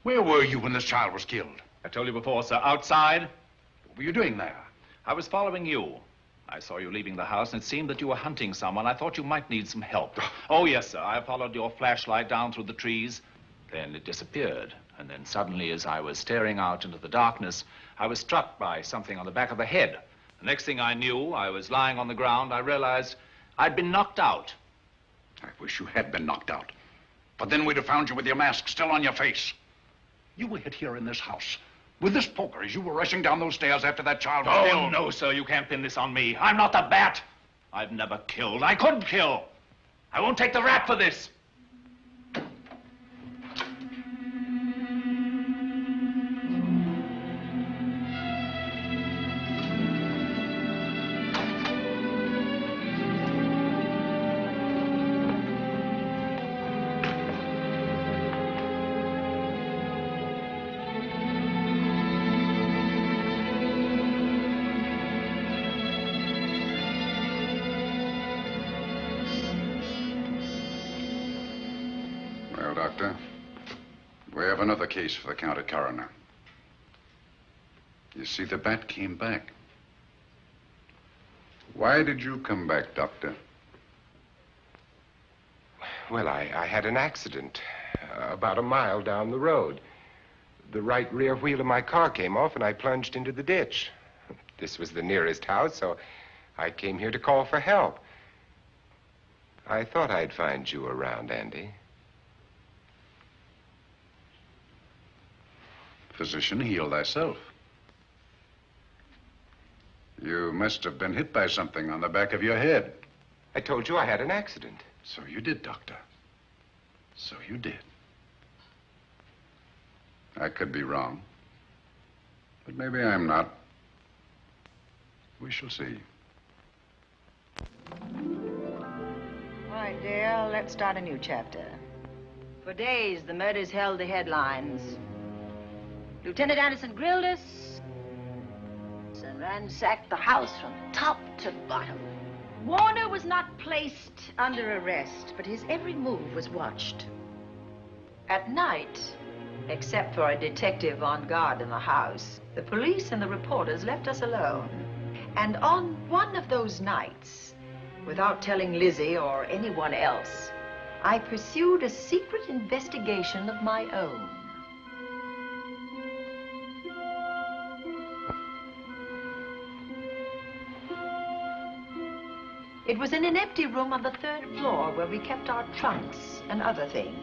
Where were you when this child was killed? I told you before, sir. Outside. What were you doing there? I was following you. I saw you leaving the house and it seemed that you were hunting someone. I thought you might need some help. Oh, yes, sir. I followed your flashlight down through the trees. Then it disappeared. And then suddenly, as I was staring out into the darkness, I was struck by something on the back of the head. The next thing I knew, I was lying on the ground. I realized I'd been knocked out. I wish you had been knocked out. But then we'd have found you with your mask still on your face. You were hit here in this house with this poker as you were rushing down those stairs after that child was killed. Oh, no, sir. You can't pin this on me. I'm not the bat. I've never killed. I couldn't kill. I won't take the rap for this. Doctor. We have another case for the county coroner. You see, the bat came back. Why did you come back, Doctor? Well, I had an accident about a mile down the road. The right rear wheel of my car came off and I plunged into the ditch. This was the nearest house, so I came here to call for help. I thought I'd find you around, Andy. Physician, heal thyself. You must have been hit by something on the back of your head. I told you I had an accident. So you did, Doctor. So you did. I could be wrong. But maybe I'm not. We shall see. All right, dear, let's start a new chapter. For days, the murders held the headlines. Lieutenant Anderson grilled us and ransacked the house from top to bottom. Warner was not placed under arrest, but his every move was watched. At night, except for a detective on guard in the house, the police and the reporters left us alone. And on one of those nights, without telling Lizzie or anyone else, I pursued a secret investigation of my own. It was in an empty room on the 3rd floor where we kept our trunks and other things.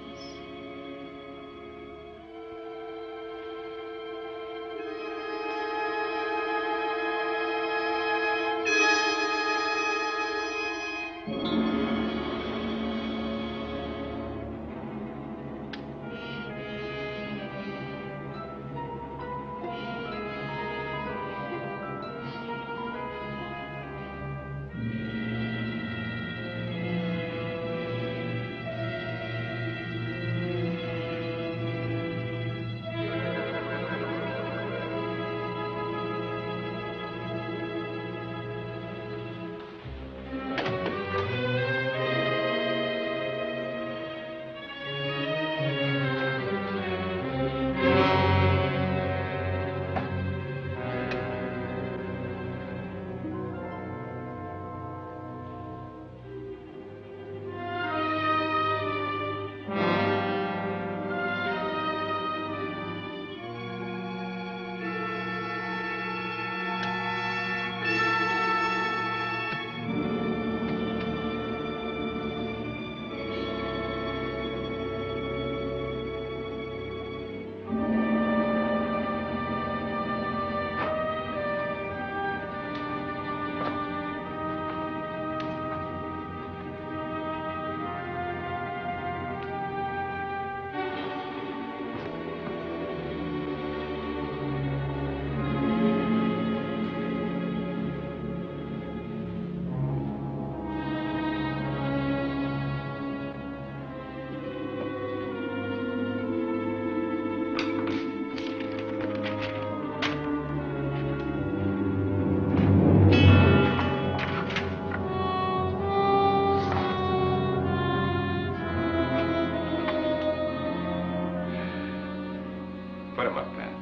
Put him up, man.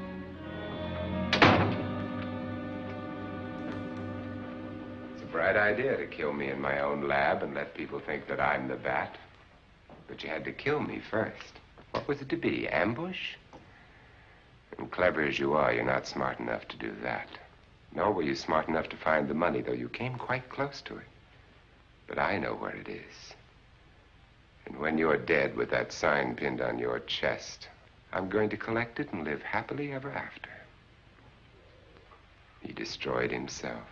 It's a bright idea to kill me in my own lab and let people think that I'm the bat. But you had to kill me first. What was it to be, ambush? And clever as you are, you're not smart enough to do that. Nor were you smart enough to find the money, though you came quite close to it. But I know where it is. And when you're dead with that sign pinned on your chest, I'm going to collect it and live happily ever after. He destroyed himself.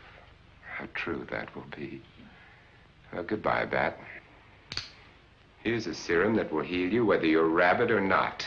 How true that will be. Well, goodbye, Bat. Here's a serum that will heal you whether you're rabid or not.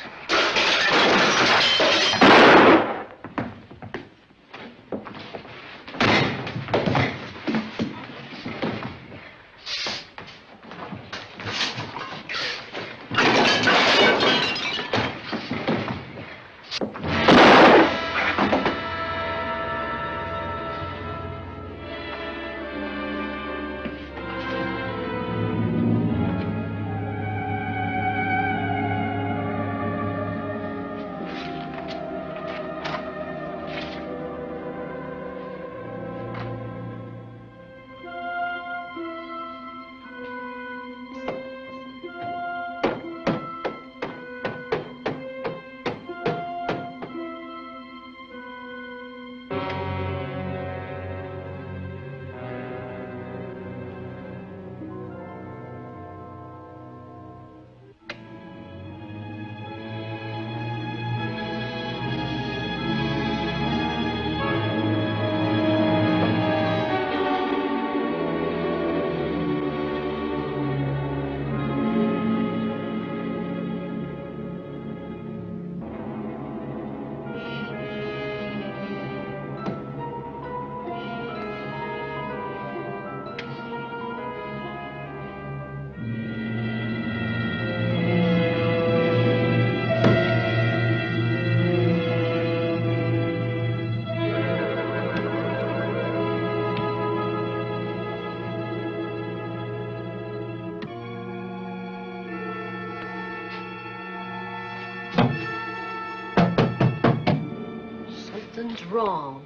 Something's wrong.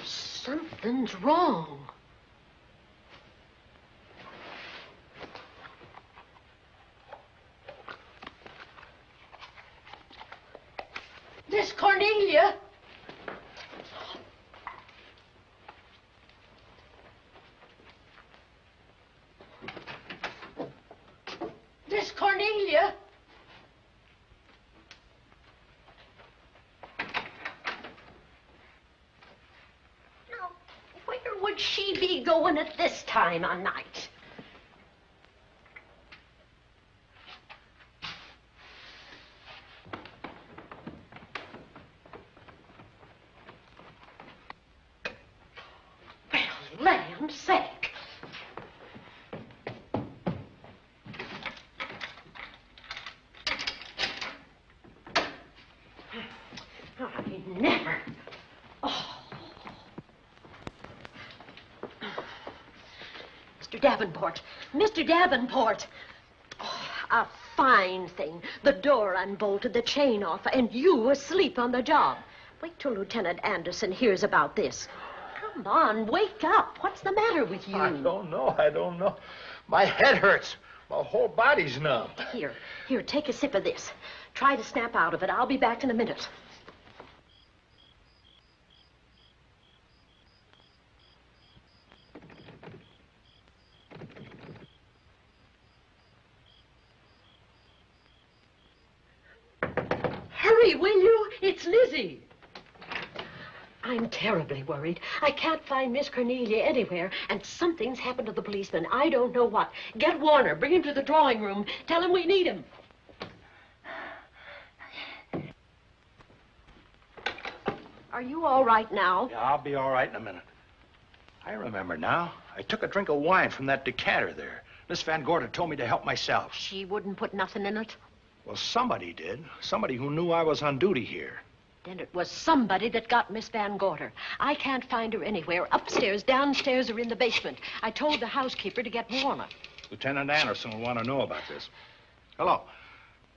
Something's wrong. Miss Cornelia! Miss Cornelia! Where would she be going at this time of night? Well, land's sake. I never. Oh. Mr. Davenport. Mr. Davenport. Oh, a fine thing. The door unbolted, the chain off, and you asleep on the job. Wait till Lieutenant Anderson hears about this. Come on, wake up. What's the matter with you? I don't know. My head hurts. My whole body's numb. Here, take a sip of this. Try to snap out of it. I'll be back in a minute. Hurry, will you? It's Lizzie. I'm terribly worried. I can't find Miss Cornelia anywhere, and something's happened to the policeman. I don't know what. Get Warner. Bring him to the drawing room. Tell him we need him. Are you all right now? Yeah, I'll be all right in a minute. I remember now. I took a drink of wine from that decanter there. Miss Van Gorder told me to help myself. She wouldn't put nothing in it? Well, somebody did. Somebody who knew I was on duty here. Then it was somebody that got Miss Van Gorder. I can't find her anywhere. Upstairs, downstairs, or in the basement. I told the housekeeper to get Warner. Lieutenant Anderson will want to know about this. Hello.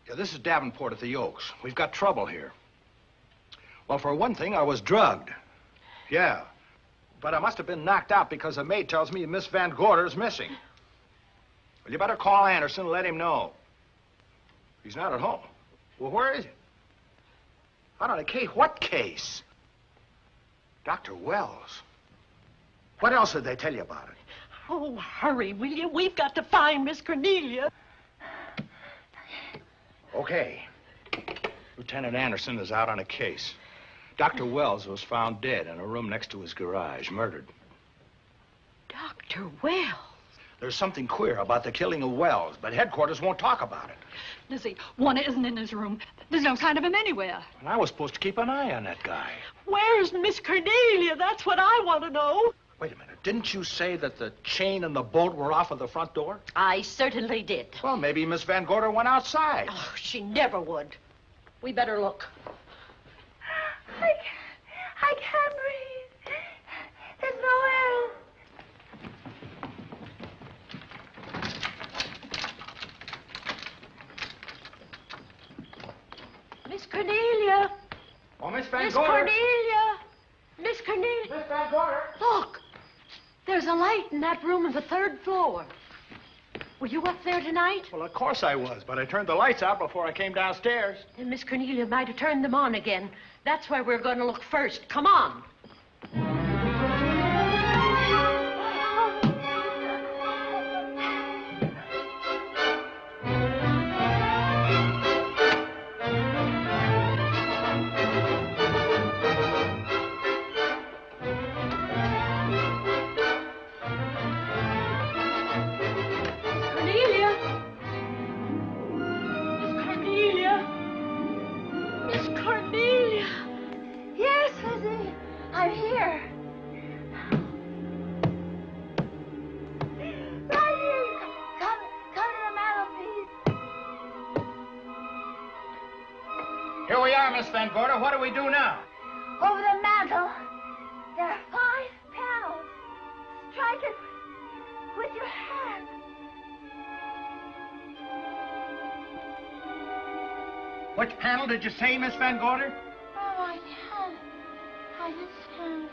Yeah, this is Davenport at the Oaks. We've got trouble here. Well, for one thing, I was drugged. Yeah. But I must have been knocked out because the maid tells me Miss Van Gorder is missing. Well, you better call Anderson and let him know. He's not at home. Well, where is he? Out on a case? What case? Dr. Wells. What else did they tell you about it? Oh, hurry, will you? We've got to find Miss Cornelia. Okay. Lieutenant Anderson is out on a case. Dr. Wells was found dead in a room next to his garage, murdered. Dr. Wells? There's something queer about the killing of Wells, but headquarters won't talk about it. Lizzie, Warner isn't in his room. There's no sign of him anywhere. And I was supposed to keep an eye on that guy. Where's Miss Cornelia? That's what I want to know. Wait a minute. Didn't you say that the chain and the bolt were off of the front door? I certainly did. Well, maybe Miss Van Gorder went outside. Oh, she never would. We better look. I can't breathe. There's no air. Miss Cornelia. Oh, Miss Van Miss Gorder. Cornelia. Miss Cornelia. Miss Van Gorder. Look. There's a light in that room on the 3rd floor. Were you up there tonight? Well, of course I was, but I turned the lights out before I came downstairs. And Miss Cornelia might have turned them on again. That's where we're going to look first. Come on. Here we are, Miss Van Gorder. What do we do now? Over the mantel, there are 5 panels. Strike it with your hand. Which panel did you say, Miss Van Gorder? Oh, I can't. I just can't.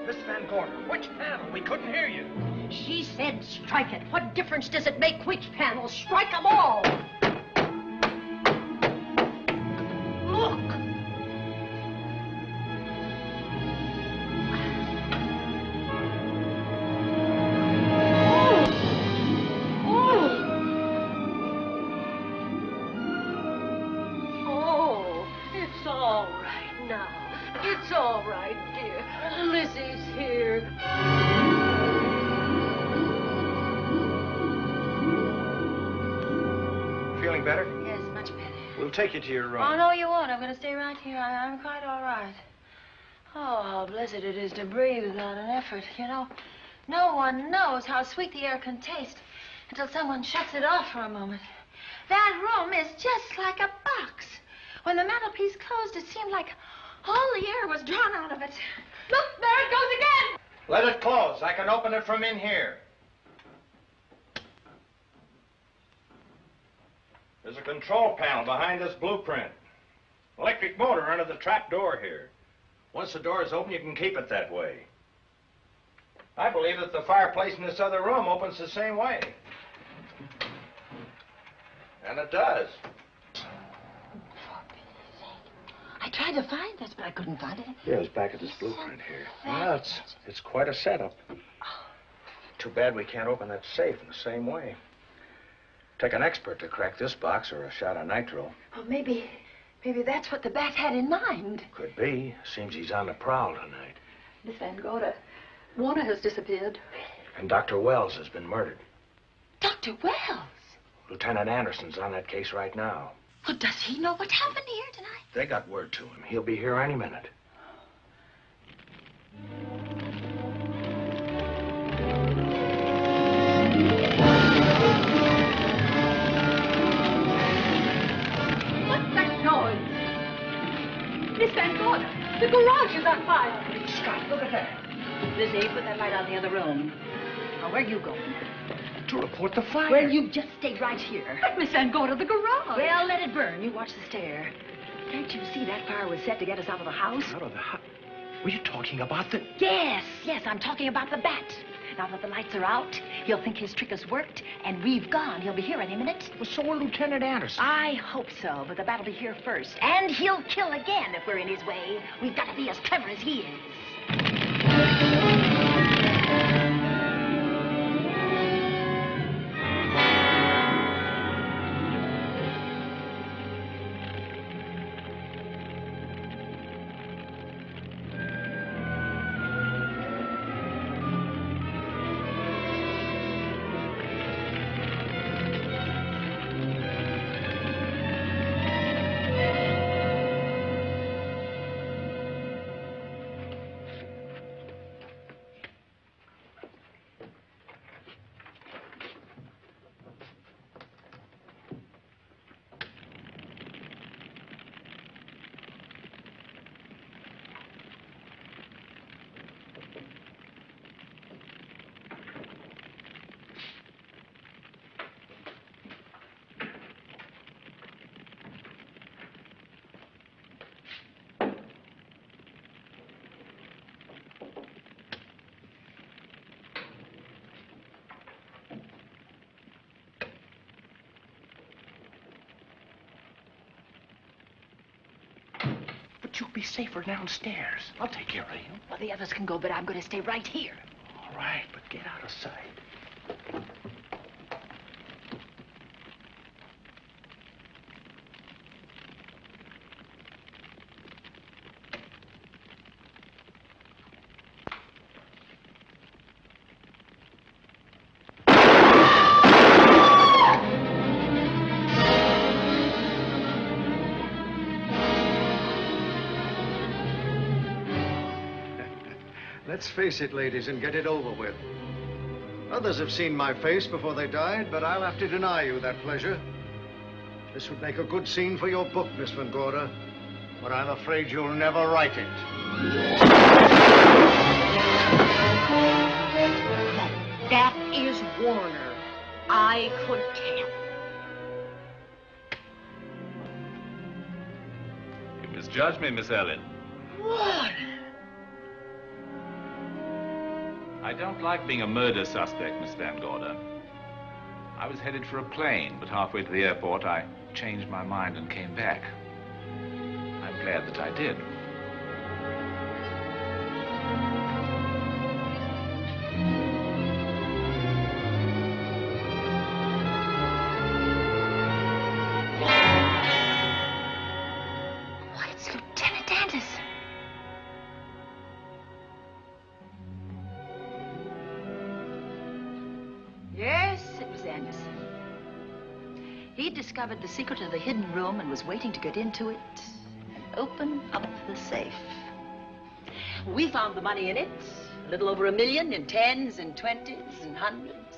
Miss Van Gorder, which panel? We couldn't hear you. She said strike it. What difference does it make which panel? Strike them all. Look. Oh, it's all right now. It's all right, dear. Lizzie's here. Feeling better? Yes, much better. We'll take you to your room. Oh, no, you won't. I'm going to stay right here. I'm quite all right. Oh, how blessed it is to breathe without an effort. You know, no one knows how sweet the air can taste until someone shuts it off for a moment. That room is just like a box. When the mantelpiece closed, it seemed like all the air was drawn out of it. Look, there it goes again. Let it close. I can open it from in here. There's a control panel behind this blueprint. Electric motor under the trap door here. Once the door is open, you can keep it that way. I believe that the fireplace in this other room opens the same way. And it does. I tried to find this, but I couldn't find it. Yeah, it's back at this blueprint here. Well, it's quite a setup. Too bad we can't open that safe in the same way. Take an expert to crack this box or a shot of nitro. Oh, maybe that's what the bat had in mind. Could be. Seems he's on the prowl tonight. Miss Van Gorder, Warner has disappeared. And Dr. Wells has been murdered. Dr. Wells? Lieutenant Anderson's on that case right now. Well, does he know what happened here tonight? They got word to him. He'll be here any minute. What's that noise? Miss Van Gorder, the garage is on fire. Stop, look at that. Lizzie, put that light out in the other room. Now, where are you going? To report the fire. Well, you just stay right here. But Miss Van Gorder, the garage. Well, let it burn. You watch the stair. Can't you see that fire was set to get us out of the house? Out of the house? Were you talking about the... Yes, I'm talking about the bat. Now that the lights are out, he'll think his trick has worked, and we've gone. He'll be here any minute. Well, so will Lieutenant Anderson. I hope so, but the bat will be here first. And he'll kill again if we're in his way. We've got to be as clever as he is. But you'll be safer downstairs. I'll take care of you. Well, the others can go, but I'm going to stay right here. All right, but get out of sight. Let's face it, ladies, and get it over with. Others have seen my face before they died, but I'll have to deny you that pleasure. This would make a good scene for your book, Miss Van Gorder, but I'm afraid you'll never write it. That is Warner. I could tell. You misjudged me, Miss Ellen. Warner! I don't like being a murder suspect, Miss Van Gorder. I was headed for a plane, but halfway to the airport, I changed my mind and came back. I'm glad that I did. Why, it's Lieutenant Anderson. Yes, it was Anderson. He'd discovered the secret of the hidden room and was waiting to get into it and open up the safe. We found the money in it, a little over $1 million in tens and twenties and hundreds.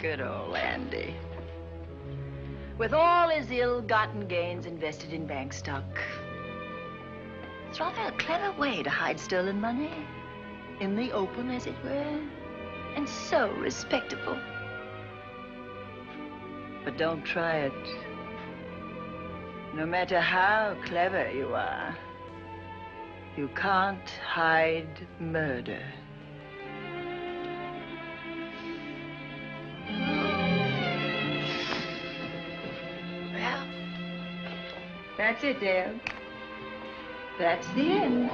Good old Andy. With all his ill-gotten gains invested in bank stock. It's rather a clever way to hide stolen money. In the open, as it were, and so respectable. But don't try it. No matter how clever you are, you can't hide murder. Well, that's it, Dale. That's the end.